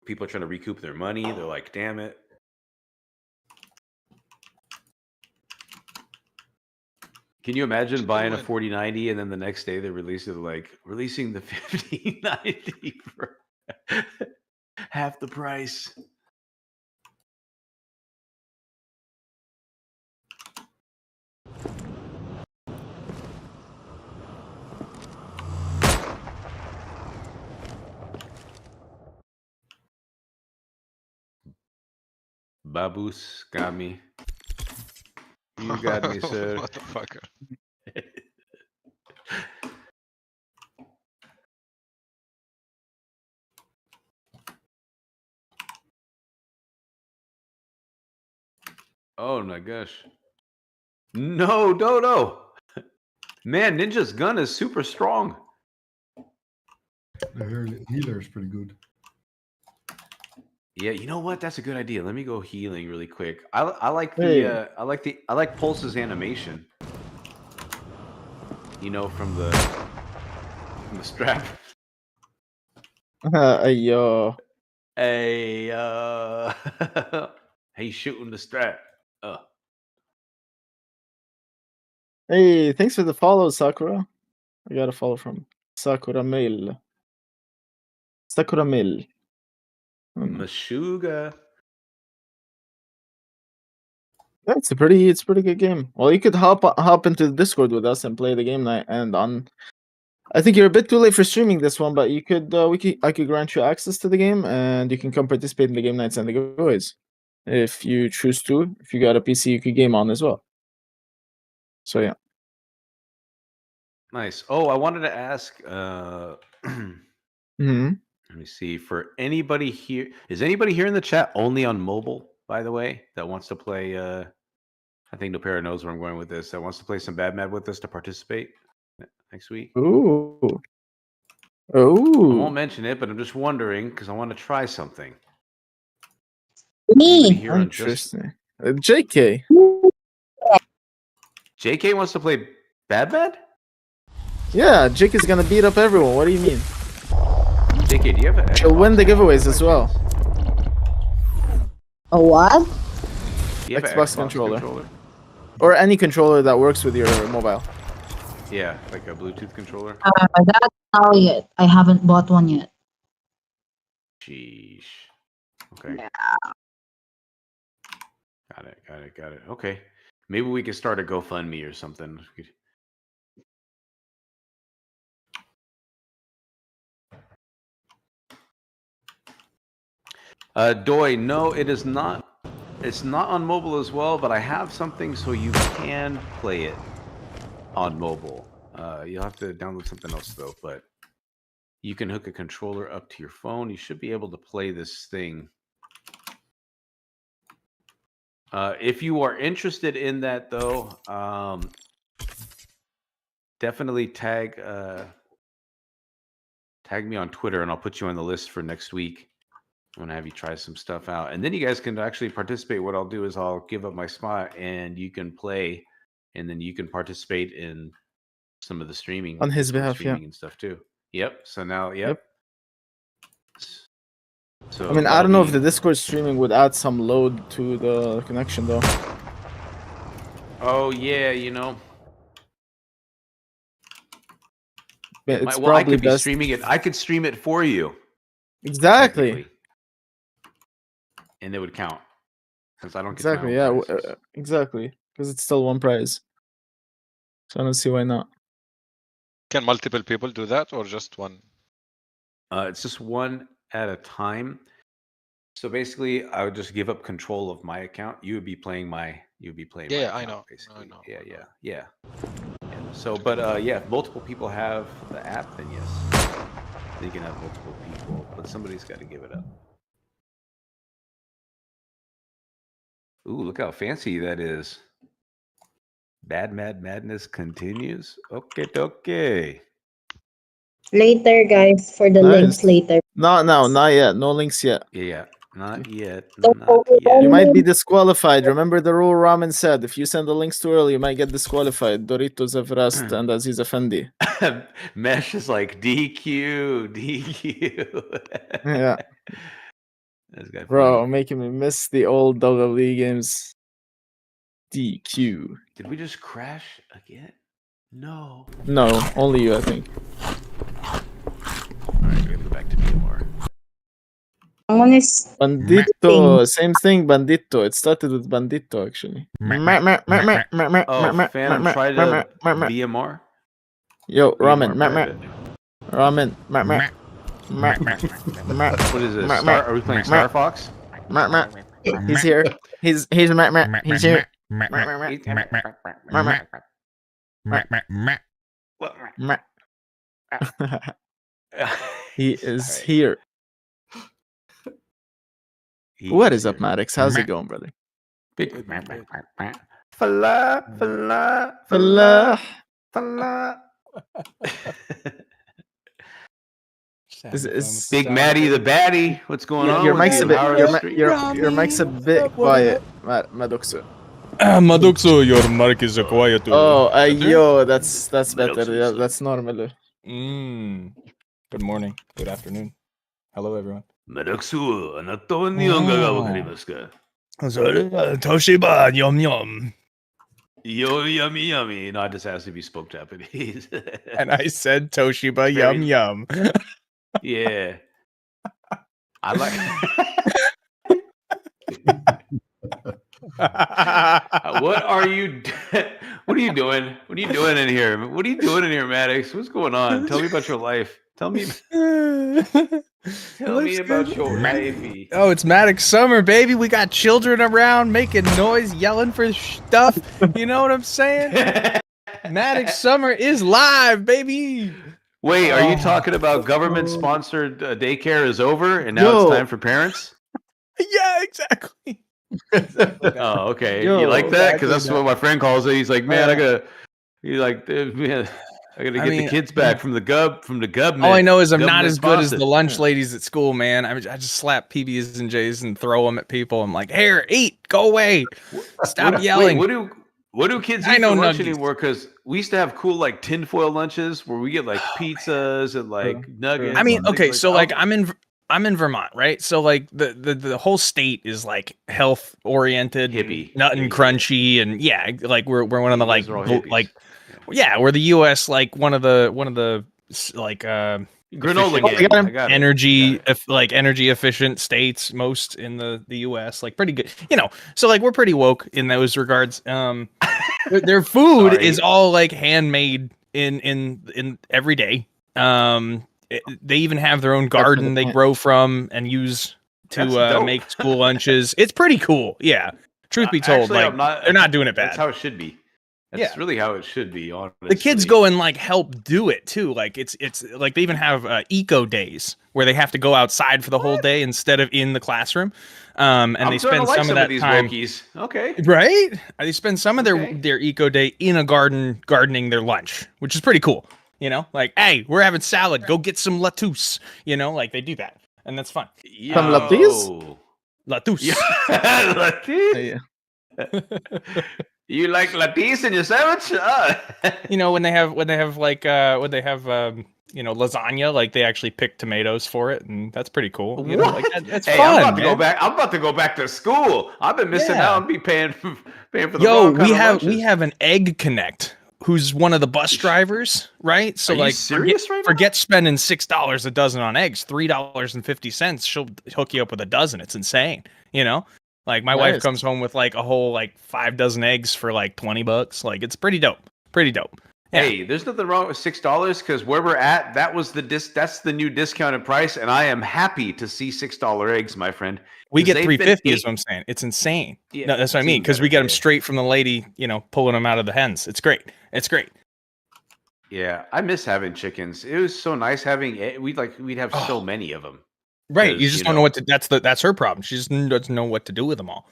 People are trying to recoup their money. They're like, damn it. Can you imagine buying a 4090 and then the next day they release it like releasing the 5090 for half the price? Babus got me. You got me, sir. What the fuck? Oh my gosh. No, Dodo. Man, Ninja's gun is super strong. The healer is pretty good. Yeah, you know what? That's a good idea. Let me go healing really quick. I like Hey. the I like Pulse's animation. You know, from the strap. Yo. Hey, hey, shooting the strap. Hey, thanks for the follow, Sakura. I got a follow from Sakura Mail. Sakura Mail. Meshuga. Yeah, it's a pretty good game. Well, you could hop into the Discord with us and play the game night. And on, I think you're a bit too late for streaming this one, but you could I could grant you access to the game, and you can come participate in the game nights and the giveaways if you choose to. If you got a PC, you could game on as well. So yeah. Nice. Oh, I wanted to ask. Hmm. Let me see. For anybody here, is anybody here in the chat only on mobile? By the way, that wants to play. I think Nopera knows where I'm going with this. That wants to play some Bad Mad with us to participate next week. Ooh. I Ooh. won't mention it, but I'm just wondering because I want to try something. Anybody Me. here on just Interesting. JK. JK wants to play Bad Mad? Yeah, Jake is gonna beat up everyone. What do you mean? JK, do you have an She'll win the giveaways as well. A what? Do you have an Xbox controller. Or any controller that works with your mobile. Yeah, like a Bluetooth controller. That's not yet. I haven't bought one yet. Sheesh. Okay. Yeah. Got it. Okay. Maybe we could start a GoFundMe or something. Doi, no, it is not. It's not on mobile as well, but I have something so you can play it on mobile. You'll have to download something else though, but you can hook a controller up to your phone. You should be able to play this thing. If you are interested in that though, definitely tag tag me on Twitter, and I'll put you on the list for next week. I'm gonna have you try some stuff out, and then you guys can actually participate. What I'll do is I'll give up my spot, and you can play, and then you can participate in some of the streaming On his Discord behalf, yeah. streaming and stuff too. Yep. So now, yep. So I mean, I that'll don't know if be- the Discord streaming would add some load to the connection though. Oh yeah, you know. It's Well, I probably could be best. streaming it. I could stream it for you. Exactly. technically. And it would count. Since I don't get Exactly. my Yeah. own prizes. Exactly. Because it's still one prize. So I don't see why not. Can multiple people do that or just one? It's just one at a time. So basically, I would just give up control of my account. You would be playing my. You'd be playing. Yeah, my I account, know. Basically. I know. Yeah. So, but yeah, if multiple people have the app, then yes, they can have multiple people. But somebody's got to give it up. Ooh, look how fancy that is. Bad Mad Madness continues. Okay. Later, guys, for the links Nice. later. Not yet. No links yet. Yeah. Not yet. Don't Not forget yet. You might be disqualified. Remember the rule Ramen said. If you send the links too early, you might get disqualified. Doritos Everest and Aziz Effendi. Mesh is like DQ. Yeah. That's got Bro, making me miss the old WWE games. DQ. Did we just crash again? No. No, only you, I think. Alright, we gotta go back to BMR. Someone is Bandito. Same thing, Bandito. It started with Bandito, actually. Oh, Phantom, try to BMR. Yo, Ramen. BMR private. Ramen. What is this? Are we playing Star Fox? He's here. He's here. He is here. What is up, Maddox? How's it going, brother? Falah. Is Big Maddie the Baddie. What's going on? your with mic's you? a bit How are your, the mi- streets? your mic's a bit quiet, Maddoxu. Madukso, your mic is quiet. Oh, yo, that's better. Yeah, that's normal. Good morning. Good afternoon. Hello, everyone. メダクスはあなたは日本語がわかりますか？それはToshiba yum yum. Yo, yummy, yummy. No, I just asked if you spoke Japanese. And I said Toshiba yum yum. Yeah. I like. What are you? What are you doing? What are you doing in here? What are you doing in here, Maddox? What's going on? Tell me about your life. Tell me. Tell me about your life. Oh, it's Maddox Summer, baby. We got children around making noise, yelling for stuff. You know what I'm saying? Maddox Summer is live, baby. Wait, are you talking about government-sponsored daycare is over and now it's time for parents? Yeah, exactly. Oh, okay. Yo, you like that? Because that's exactly what my friend calls it. He's like, man, I gotta get the kids back from the government. All I know is I'm not as good as government-sponsored. the lunch ladies at school, man. I just slap PBs and J's and throw them at people. I'm like, here, eat, go away, stop yelling. Wait, what do kids I eat know for lunch nuggies. anymore? Because we used to have cool like tinfoil lunches where we get like pizzas and like nuggets. I mean, and things okay, so like that. I'm in Vermont, right? So like the whole state is like health oriented, Hippie. nut and Yeah. crunchy, and yeah, like we're one of the You like guys are all hippies. like yeah, we're the U.S. like one of the like granola efficient gang. I got it. energy energy efficient states, most in the US, like pretty good, you know. So like we're pretty woke in those regards. Their food Sorry. is all like handmade in every day. They even have their own garden they grow from and use That's to dope. make school lunches. It's pretty cool. Yeah, truth be told, Actually, like they're not doing it bad. That's how it should be. That's really how it should be. Honestly, The kids go and like help do it too. Like it's like they even have eco days where they have to go outside for the whole day instead of in the classroom. And I'm they starting spend to like some of that these time. Wokies. Okay. Right? They spend some of Okay. their eco day in a garden gardening their lunch, which is pretty cool. You know, like, hey, we're having salad. Go get some lettuce. You know, like they do that, and that's fun. Some lettuce? Lettuce. Yeah. Latisse? Yeah. You like latisse in your sandwich? You know, when they have you know, lasagna, like they actually pick tomatoes for it, and that's pretty cool. You know, like that's Hey, fun. I'm about to man. go back. I'm about to go back to school. I've been missing Yeah. out and be paying for the Yo, wrong kind of we lunches. have an egg connect who's one of the bus drivers, right? So Are you like serious right now? forget spending $6 a dozen on eggs, $3.50. She'll hook you up with a dozen. It's insane. You know? Like my wife Nice. comes home with like a whole like 5 dozen eggs for like $20. Like it's pretty dope. Pretty dope. Yeah. Hey, there's nothing wrong with $6 because where we're at, that's the new discounted price, and I am happy to see $6 eggs, my friend. We 'Cause get they've been $3.50 is eight- what I'm saying. It's insane. Yeah, No, that's what I it's mean. even Because we better, get them yeah. straight from the lady, you know, pulling them out of the hens. It's great. It's great. Yeah, I miss having chickens. It was so nice having. We'd have so many of them. Right. You 'Cause, just you don't know- know what to. That's her problem. She just doesn't know what to do with them all.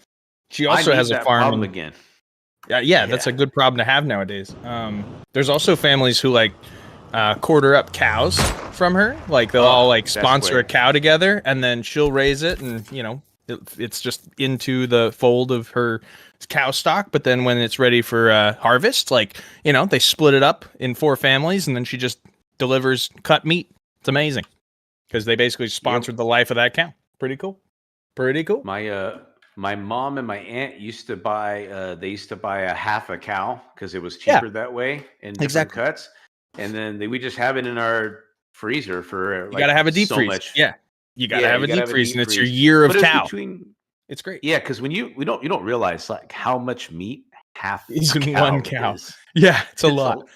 She also I need has a that farm. problem in- again. Yeah, that's a good problem to have nowadays. There's also families who like quarter up cows from her. Like they'll all like best sponsor way. a cow together, and then she'll raise it, and you know it's just into the fold of her cow stock. But then when it's ready for harvest, like you know they split it up in 4 families, and then she just delivers cut meat. It's amazing because they basically sponsored the life of that cow. Pretty cool. Pretty cool. My mom and my aunt used to buy. They used to buy a half a cow because it was cheaper that way in different Exactly. cuts, and then we just have it in our freezer for. You gotta have a deep so freeze. much. Yeah, you gotta have a gotta deep freeze, and it's your freeze. year of But it's cow. between. It's great. Yeah, because you don't realize like how much meat half Is a in cow one cow. is. Yeah, it's a lot.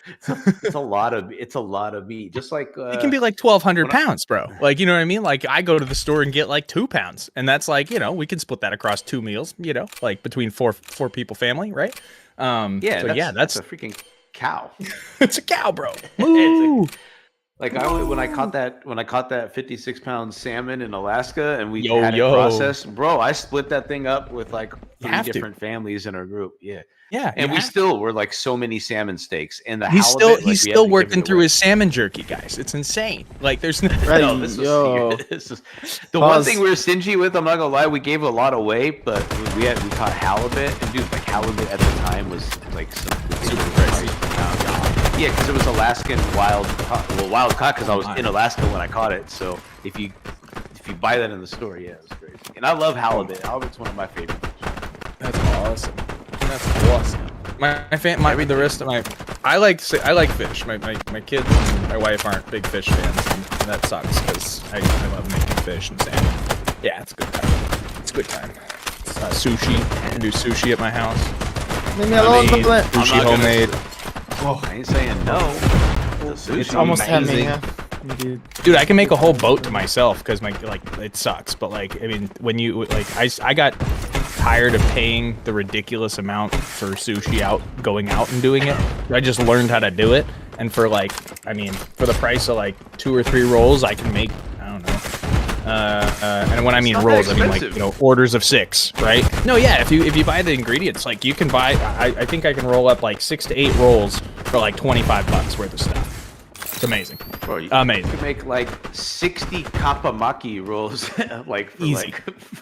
It's a lot of meat. Just like It can be like 1,200 when I- pounds, bro. Like, you know what I mean? Like, I go to the store and get like 2 pounds, and that's like, you know, we can split that across 2 meals. You know, like between four people family, right? Yeah, so that's a freaking cow. it's a cow, bro. It's Woo! Like when I caught that 56-pound salmon in Alaska and we Yo, had it yo. processed, bro, I split that thing up with like You 3 have to. different families in our group. Yeah. Yeah, And you we have- still were like so many salmon steaks and the he's halibut, still like, we he's had still to give working it through away. his salmon jerky, guys. It's insane. Like, there's no, Right. No, this was Yo. this is the one Pause. thing we were stingy with. I'm not gonna lie, we gave a lot away, but we caught halibut, and dude, like halibut at the time was like some super pricey. Yeah, because it was Alaskan wild caught because I was in Alaska when I caught it. So if you buy that in the store, yeah, it was crazy. And I love halibut. Halibut's one of my favorites. That's awesome. That's awesome. The rest of my, I like fish. My kids and my wife aren't big fish fans, and that sucks because I love making fish and salmon. Yeah, it's a good time. It's a good time. Sushi. I can do sushi at my house. Leave me alone, mean, Bumblet. I'm Sushi not gonna- homemade. I ain't saying no. The sushi. It's Almost had me. amazing. Yeah. Indeed. Dude, I can make a whole boat to myself because it sucks. But like, I mean, when you like, I got tired of paying the ridiculous amount for sushi going out and doing it. I just learned how to do it, and for like, I mean, for the price of like 2 or 3 rolls, I can make, I don't know. And when I mean not that rolls, I mean like, expensive. you know, orders of 6, right? No, yeah, if you buy the ingredients, like you can buy, I think I can roll up like 6 to 8 rolls for like $25 worth of stuff. It's amazing. Bro, you Amazing. could make like 60 kapamaki rolls, like for Easy.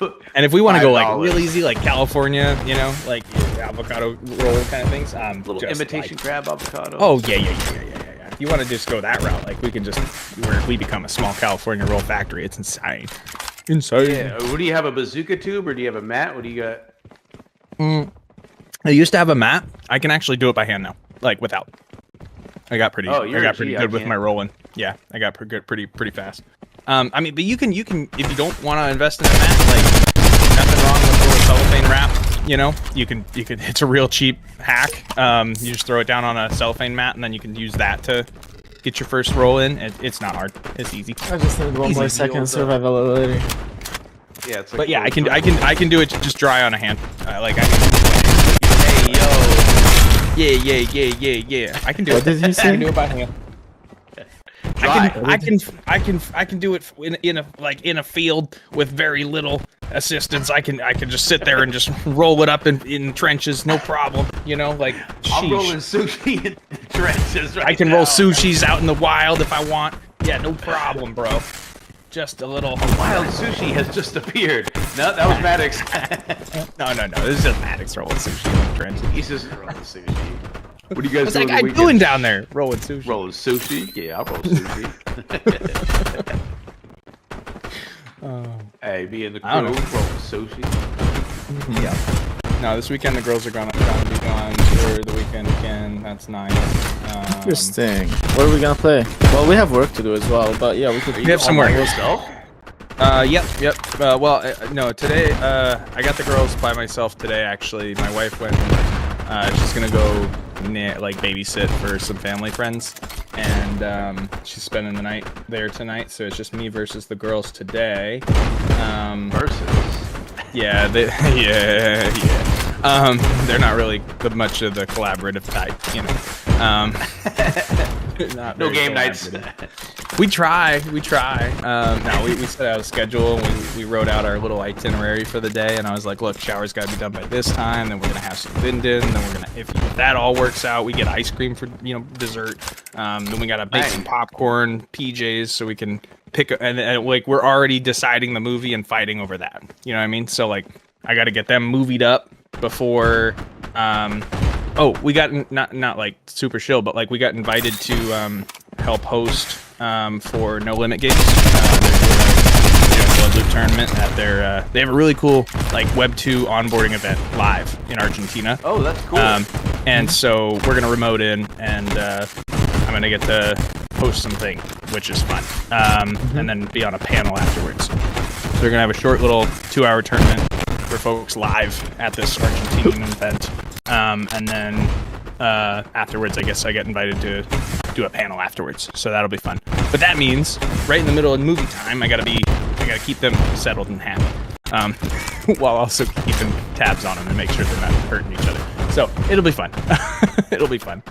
like. And if we want to go like $5. real easy, like California, you know, like avocado roll kind of things, Little just imitation like- crab avocado. Oh yeah. If you want to just go that route, like we can just we become a small California roll factory. It's insane. Yeah. What do you have, a bazooka tube or do you have a mat? What do you got? I used to have a mat. I can actually do it by hand now, like without. I got pretty. Oh, I you're got a pretty G, I good with can't. my rolling. Yeah, I got pretty fast. I mean, but you can if you don't want to invest in a mat, like nothing wrong with a little cellophane wrap. You know, you can. It's a real cheap hack. You just throw it down on a cellophane mat, and then you can use that to get your first roll in. It's not hard. It's easy. I just need one more Easy. second survivability. Yeah, it's like. But yeah, I can do it just dry on a hand. Like I can. Hey yo. Yeah. I can do it. What did you I say? can do it by hand. Dry. I can do it in a field with very little assistance. I can just sit there and just roll it up in trenches, no problem. You know, like I'm sheesh. rolling sushi in trenches right I can now. roll sushis out in the wild if I want. Yeah, no problem, bro. Just a little Wild sushi has just appeared. No, that was Maddox. No. This is just Maddox rolling sushi in the trenches. He's just rolling sushi. What do you guys What's do that on the guy weekend? doing down there? Rolling sushi. Rolling sushi? Yeah, I'll roll sushi. Hey, be in the crew, I don't rolling know. sushi. Yeah. No, this weekend the girls are gonna be gone for the weekend again. That's nice. Interesting. What are we gonna play? Well, we have work to do as well, but yeah, we could. We have some work. Yourself? Yep. No, today, I got the girls by myself today, actually. My wife went, she's gonna go, like, babysit for some family friends, and, she's spending the night there tonight, so it's just me versus the girls today. Versus? Yeah, yeah. They're not really much of the collaborative type, you know. Not No very game nights. We try. No, we set out a schedule. And we wrote out our little itinerary for the day, and I was like, look, shower's got to be done by this time. Then we're gonna have some din-din. Then we're gonna, if that all works out, we get ice cream for dessert. Then we gotta make some popcorn, PJs, so we can pick. And like we're already deciding the movie and fighting over that. You know what I mean? So like, I got to get them movied up before. We got not like super chill, but like we got invited to help host for No Limit Games. They're doing a Blood Loop tournament at their. They have a really cool like Web 2 onboarding event live in Argentina. Oh, that's cool. And so we're gonna remote in, and I'm gonna get to host something, which is fun. And then be on a panel afterwards. So we're gonna have a short little 2-hour tournament for folks live at this Argentinian event. And then afterwards, I guess I get invited to do a panel afterwards, so that'll be fun. But that means right in the middle of movie time, I gotta keep them settled and happy, while also keeping tabs on them and make sure they're not hurting each other. So it'll be fun. It'll be fun.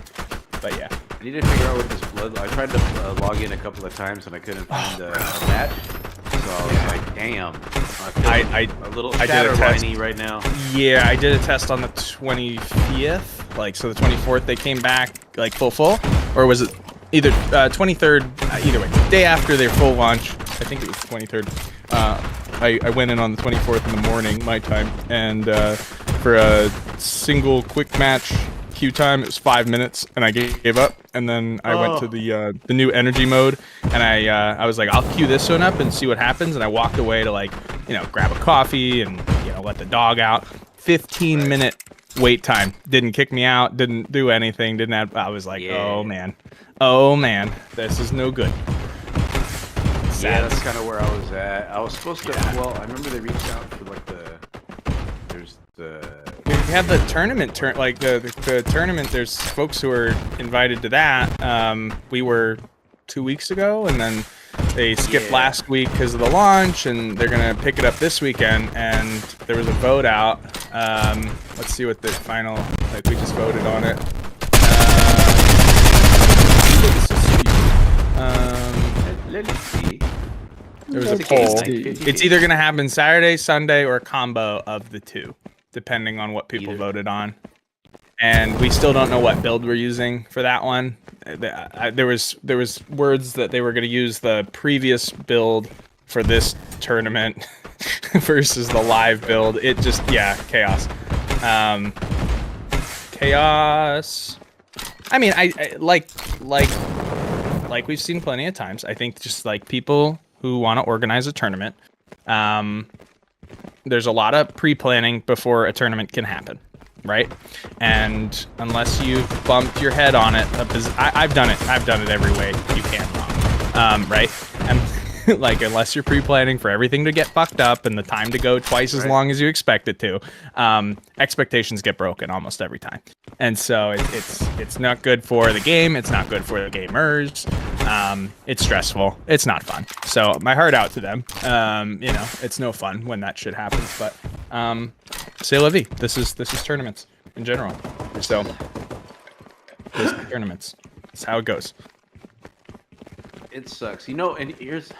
But yeah, I need to figure out what this blood. I tried to log in a couple of times and I couldn't find a match. So I was like, damn. I feel a little shatterliney right now. Yeah, I did a test on the 25th. Like, so the 24th they came back like full, or was it either 23rd? Either way, day after their full launch. I think it was 23rd. I went in on the 24th in the morning, my time, and for a single quick match queue time, it was 5 minutes, and I gave up. And then I went to the new energy mode, and I was like, I'll queue this one up and see what happens. And I walked away to like, grab a coffee and let the dog out. 15-minute wait time. Didn't kick me out. Didn't do anything. Didn't have. I was like, oh man, this is no good. Sad. Yeah, that's kind of where I was at. I was supposed to. Well, I remember they reached out for like We have the tournament the tournament. There's folks who are invited to that. We were 2 weeks ago, and then they skipped last week because of the launch, and they're gonna pick it up this weekend. And there was a vote out. Let's see what the final. Like we just voted on it. Let's see. There was a poll. It's either gonna happen Saturday, Sunday, or a combo of the two, depending on what people voted on. And we still don't know what build we're using for that one. There was words that they were going to use the previous build for this tournament versus the live build. It just chaos. Chaos. I mean, I like we've seen plenty of times. I think just like people who want to organize a tournament, there's a lot of pre-planning before a tournament can happen. Right, and unless you've bumped your head on it, I've done it. I've done it every way you can wrong. Right, and like unless you're pre-planning for everything to get fucked up and the time to go twice as long as you expect it to, expectations get broken almost every time. And so it's not good for the game. It's not good for the gamers. It's stressful. It's not fun. So my heart out to them. It's no fun when that shit happens. But c'est la vie. This is tournaments in general. So this is tournaments. That's how it goes. It sucks. And here's,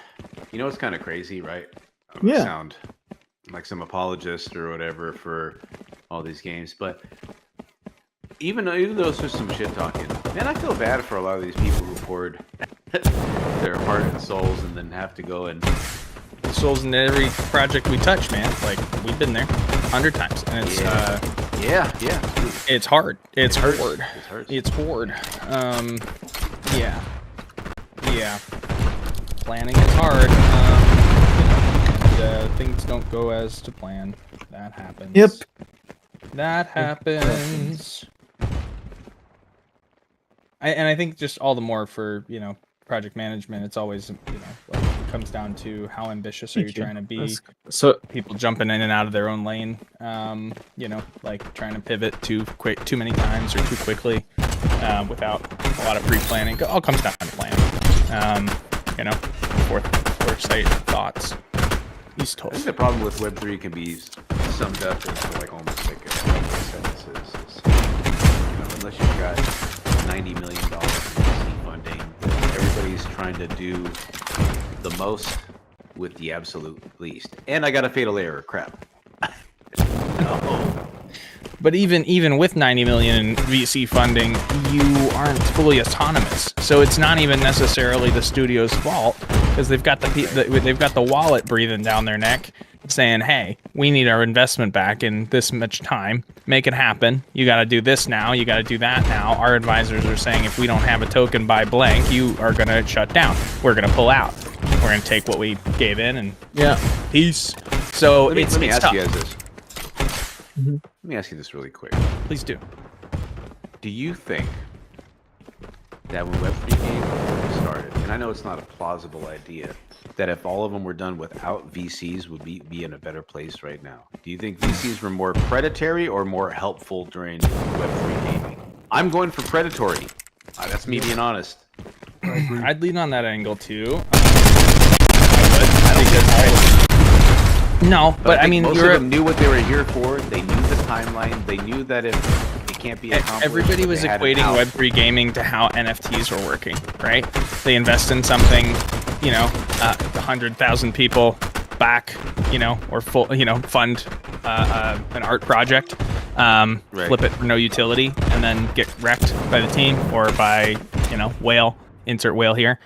it's kind of crazy, right? I sound like some apologist or whatever for all these games, but even though it's just some shit talking, man, I feel bad for a lot of these people who poured their heart and souls and then have to go and Souls in every project we touch, man. Like we've been there 100 times, and it's it's hard. It's hard. It's hard. Yeah. Planning is hard. Things don't go as to plan. That happens. Yep. That happens. I think just all the more for project management. It's always like it comes down to how ambitious are you trying to be. So people jumping in and out of their own lane. Like trying to pivot too many times or too quickly, without a lot of pre-planning. It all comes down to plan. Foresight, thoughts. These I think the problem with Web3 can be summed up into like almost like a couple of sentences. Unless you've got $90 million in VC funding, everybody's trying to do the most with the absolute least. And I got a fatal error. Crap. But even with 90 million in VC funding, you aren't fully autonomous. So it's not even necessarily the studio's fault, because they've got the wallet breathing down their neck, saying, "Hey, we need our investment back in this much time. Make it happen. You got to do this now. You got to do that now." Our advisors are saying, if we don't have a token by blank, you are going to shut down. We're going to pull out. We're going to take what we gave in and peace. So let me ask tough. you guys this. Let me ask you this really quick. Please do. Do you think that when Web3 games started, and I know it's not a plausible idea, that if all of them were done without VCs, would be in a better place right now? Do you think VCs were more predatory or more helpful during Web3 gaming? I'm going for predatory. That's me being honest. I'd lean on that angle too. No, but I mean, most of them knew what they were here for. They knew the timeline. They knew that if it can't be accomplished, everybody was equating Web3 gaming to how NFTs were working, right? They invest in something, 100,000 people back, or fund an art project, flip it for no utility, and then get wrecked by the team or by whale. Insert whale here.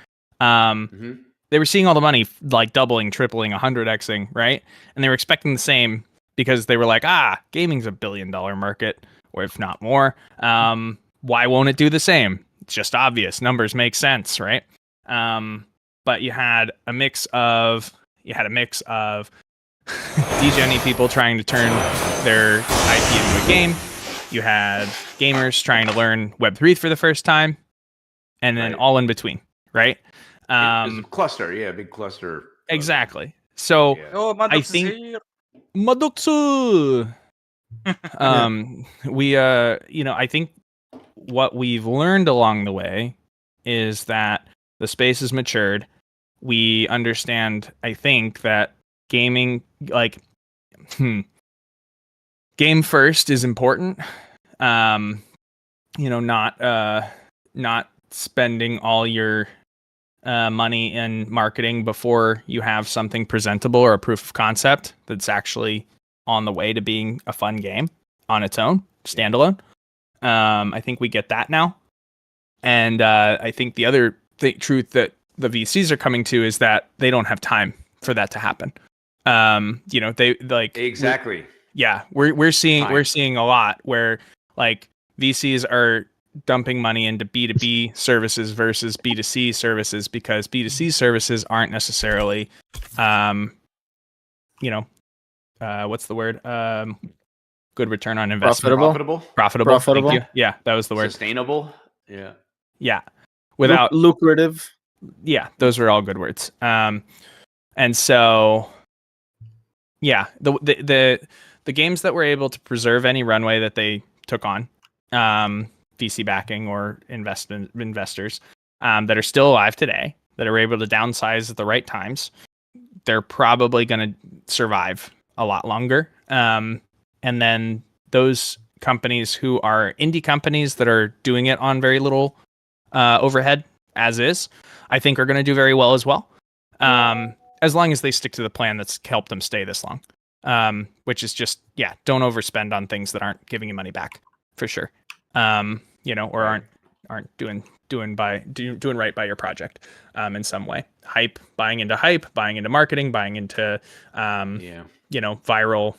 They were seeing all the money like doubling, tripling, 100xing, right? And they were expecting the same because they were like, gaming's $1 billion market, or if not more. Why won't it do the same? It's just obvious. Numbers make sense, right? But you had a mix of DGen people trying to turn their IP into a game. You had gamers trying to learn Web3 for the first time, and then all in between, right? Cluster, big cluster. Exactly. So I think Madoksu. I think what we've learned along the way is that the space has matured. We understand, I think, that gaming, game first is important. Not spending all your money in marketing before you have something presentable or a proof of concept that's actually on the way to being a fun game on its own, standalone. I think we get that now. And I think the other truth that the VCs are coming to is that they don't have time for that to happen. They like exactly. We're seeing a lot where like VCs are dumping money into B2B services versus B2C services, because B2C services aren't necessarily, what's the word? Good return on investment. Profitable. Thank you. Yeah, that was the word. Sustainable. Yeah. Without lucrative. Yeah, those were all good words. And so, the games that were able to preserve any runway that they took on, VC backing or investors that are still alive today, that are able to downsize at the right times, they're probably going to survive a lot longer. And then those companies who are indie companies that are doing it on very little overhead, as is, I think are going to do very well as well. As long as they stick to the plan that's helped them stay this long, which is just, don't overspend on things that aren't giving you money back, for sure. you know, or aren't doing right by your project in some way. Buying into marketing, buying into you know, viral,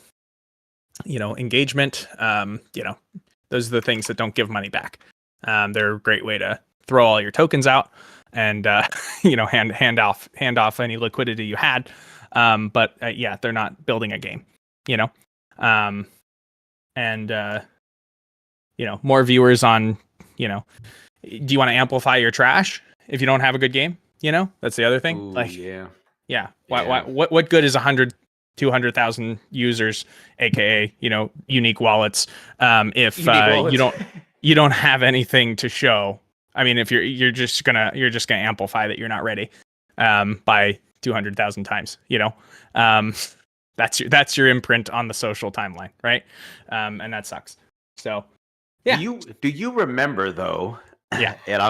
you know, engagement. You know, those are the things that don't give money back. They're a great way to throw all your tokens out and you know, hand off any liquidity you had. But yeah, they're not building a game, you know. And you know, more viewers on, you know, do you want to amplify your trash if you don't have a good game? You know, that's the other thing. Ooh, like, yeah. What good is 100,000-200,000 users, aka, you know, unique wallets, if you don't have anything to show? I mean, if you're just gonna amplify that you're not ready, by 200,000 times, you know, that's your imprint on the social timeline, right? And that sucks. So, yeah. Do you remember though? Yeah. And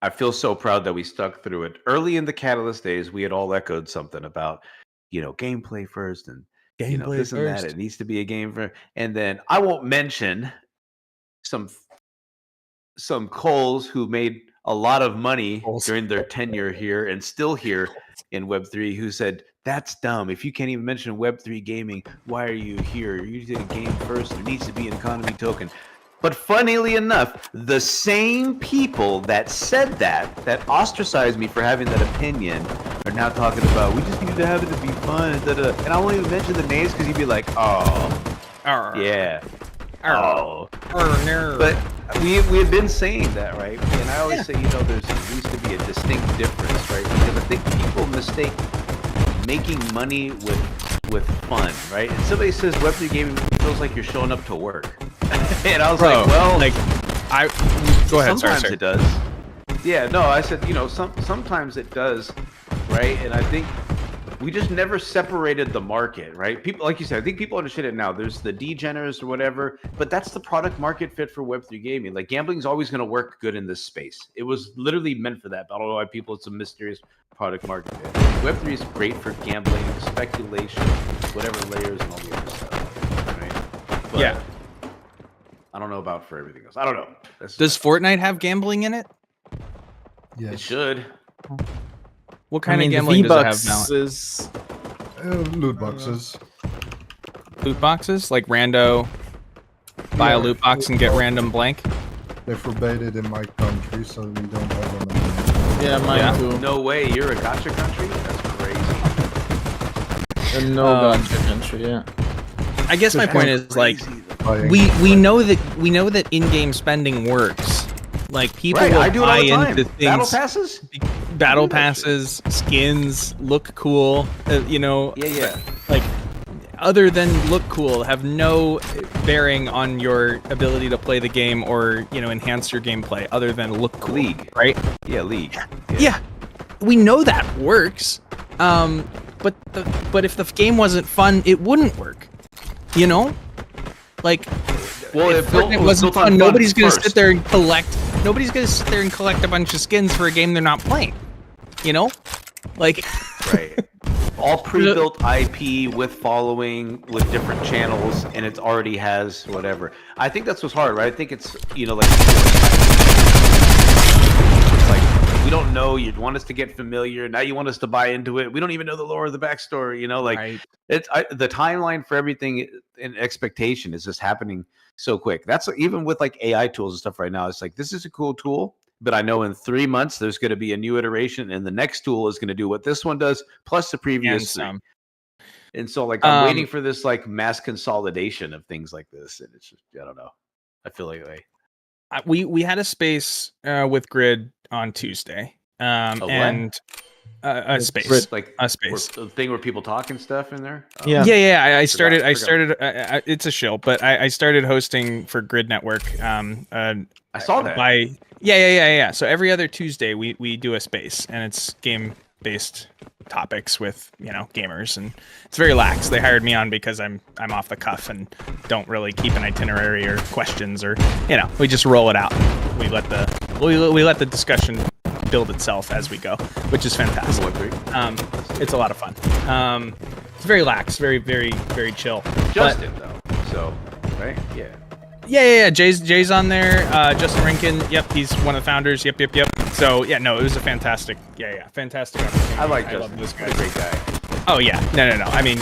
I feel so proud that we stuck through it. Early in the Catalyst days, we had all echoed something about, you know, gameplay first and you know, this and that. It needs to be a game for. And then I won't mention some Coles who made a lot of money during their tenure here and still here in Web3 who said, that's dumb. If you can't even mention Web3 gaming, why are you here? You did a game first. There needs to be an economy token. But funnily enough, the same people that said that ostracized me for having that opinion, are now talking about, we just need to have it to be fun. And I won't even mention the names because you'd be like, oh, yeah. Oh, but we had been saying that, right? And I always say, you know, there needs to be a distinct difference, right? Because I think people mistake making money with fun, right? And somebody says Web3 gaming feels like you're showing up to work, and I was like, well, like go ahead. Sometimes sorry. It does. Yeah, no, I said, you know, sometimes it does, right? And I think we just never separated the market, right? People, like you said, I think people understand it now. There's the degeners or whatever, but that's the product market fit for Web3 gaming. Like gambling is always going to work good in this space. It was literally meant for that. But I don't know why people, it's a mysterious product market fit. Web3 is great for gambling, speculation, whatever layers and all the other stuff, right? But yeah. I don't know about for everything else. I don't know. Does Fortnite have gambling in it? Yeah, it should. What kind of gambling does it have now? Is loot boxes. Loot boxes? Like rando, buy a loot box and get random blank? They forbade it in my country, so we don't have them anymore. Yeah, mine too. No way, you're a gotcha country? That's crazy. And no gotcha country, yeah. I guess my point is like we know that in-game spending works. Like people will buy into things. Battle passes, skins look cool. You know, like other than look cool, have no bearing on your ability to play the game or, you know, enhance your gameplay. Other than look cool, League, right? Yeah, League. Yeah, we know that works. But if the game wasn't fun, it wouldn't work. You know, like. Well, if it wasn't fun, nobody's gonna sit there and collect. Nobody's gonna sit there and collect a bunch of skins for a game they're not playing. You know, like right. All pre-built IP with following with different channels, and it already has whatever. I think that's what's hard, right? I think it's, you know, like we don't know. You want us to get familiar. Now you want us to buy into it. We don't even know the lore or the backstory. You know, like it's the timeline for everything and expectation is just happening so quick. That's even with like AI tools and stuff right now. It's like, this is a cool tool, but I know in 3 months there's going to be a new iteration, and the next tool is going to do what this one does plus the previous thing. And so like I'm waiting for this like mass consolidation of things like this, and it's just, I don't know. I feel like we had a space with Grid on Tuesday, and a space, like a space, the thing where people talk and stuff in there. I started. It's a shill, but I started hosting for Grid Network. I saw that. Yeah. So every other Tuesday we do a space, and it's game based topics with, you know, gamers, and it's very lax. They hired me on because I'm off the cuff and don't really keep an itinerary or questions, or, you know, we just roll it out. We let the discussion build itself as we go, which is fantastic. It's a lot of fun. It's very lax, very, very, very chill. Justin though, so right, yeah. Yeah. Jay's on there. Justin Rankin. Yep, he's one of the founders. Yep. So yeah, no, it was a fantastic. Yeah, fantastic opportunity. I like love Justin. this He's guy. a great guy. Oh yeah, no. I mean,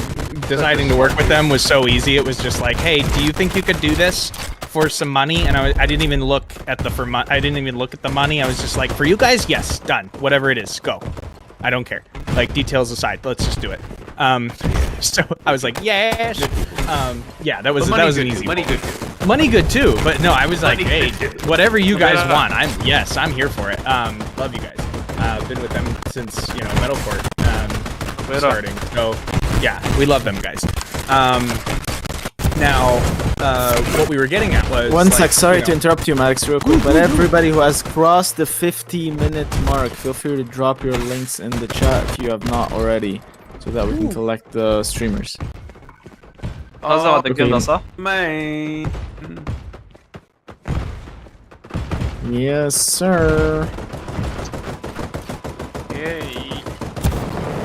deciding to work with them was so easy. It was just like, hey, do you think you could do this for some money? And I didn't even look at the I didn't even look at the money. I was just like, for you guys, yes, done. Whatever it is, go. I don't care. Like, details aside, let's just do it. So I was like, yes. Yeah, that was an easy. Money good too, but no, I was like, hey, whatever you guys want, I'm here for it. Love you guys. Been with them since Metalcourt starting. So yeah, we love them guys. Now, what we were getting at was one sec. Sorry to interrupt you, Max, real quick. But everybody who has crossed the 50-minute mark, feel free to drop your links in the chat if you have not already, so that we can collect the streamers. Man. Yes, sir.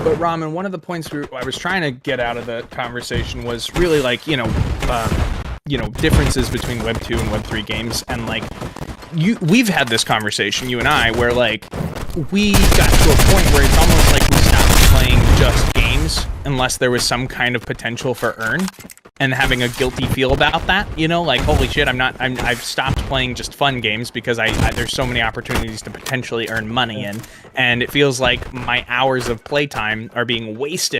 But Ramen, one of the points I was trying to get out of the conversation was really like differences between Web 2 and Web 3 games, and like we've had this conversation, you and I, where like we got to a point where it's almost like we stopped playing just games unless there was some kind of potential for earn, and having a guilty feel about that, like holy shit, I've stopped playing just fun games because there's so many opportunities to potentially earn money in, and it feels like my hours of playtime are being wasted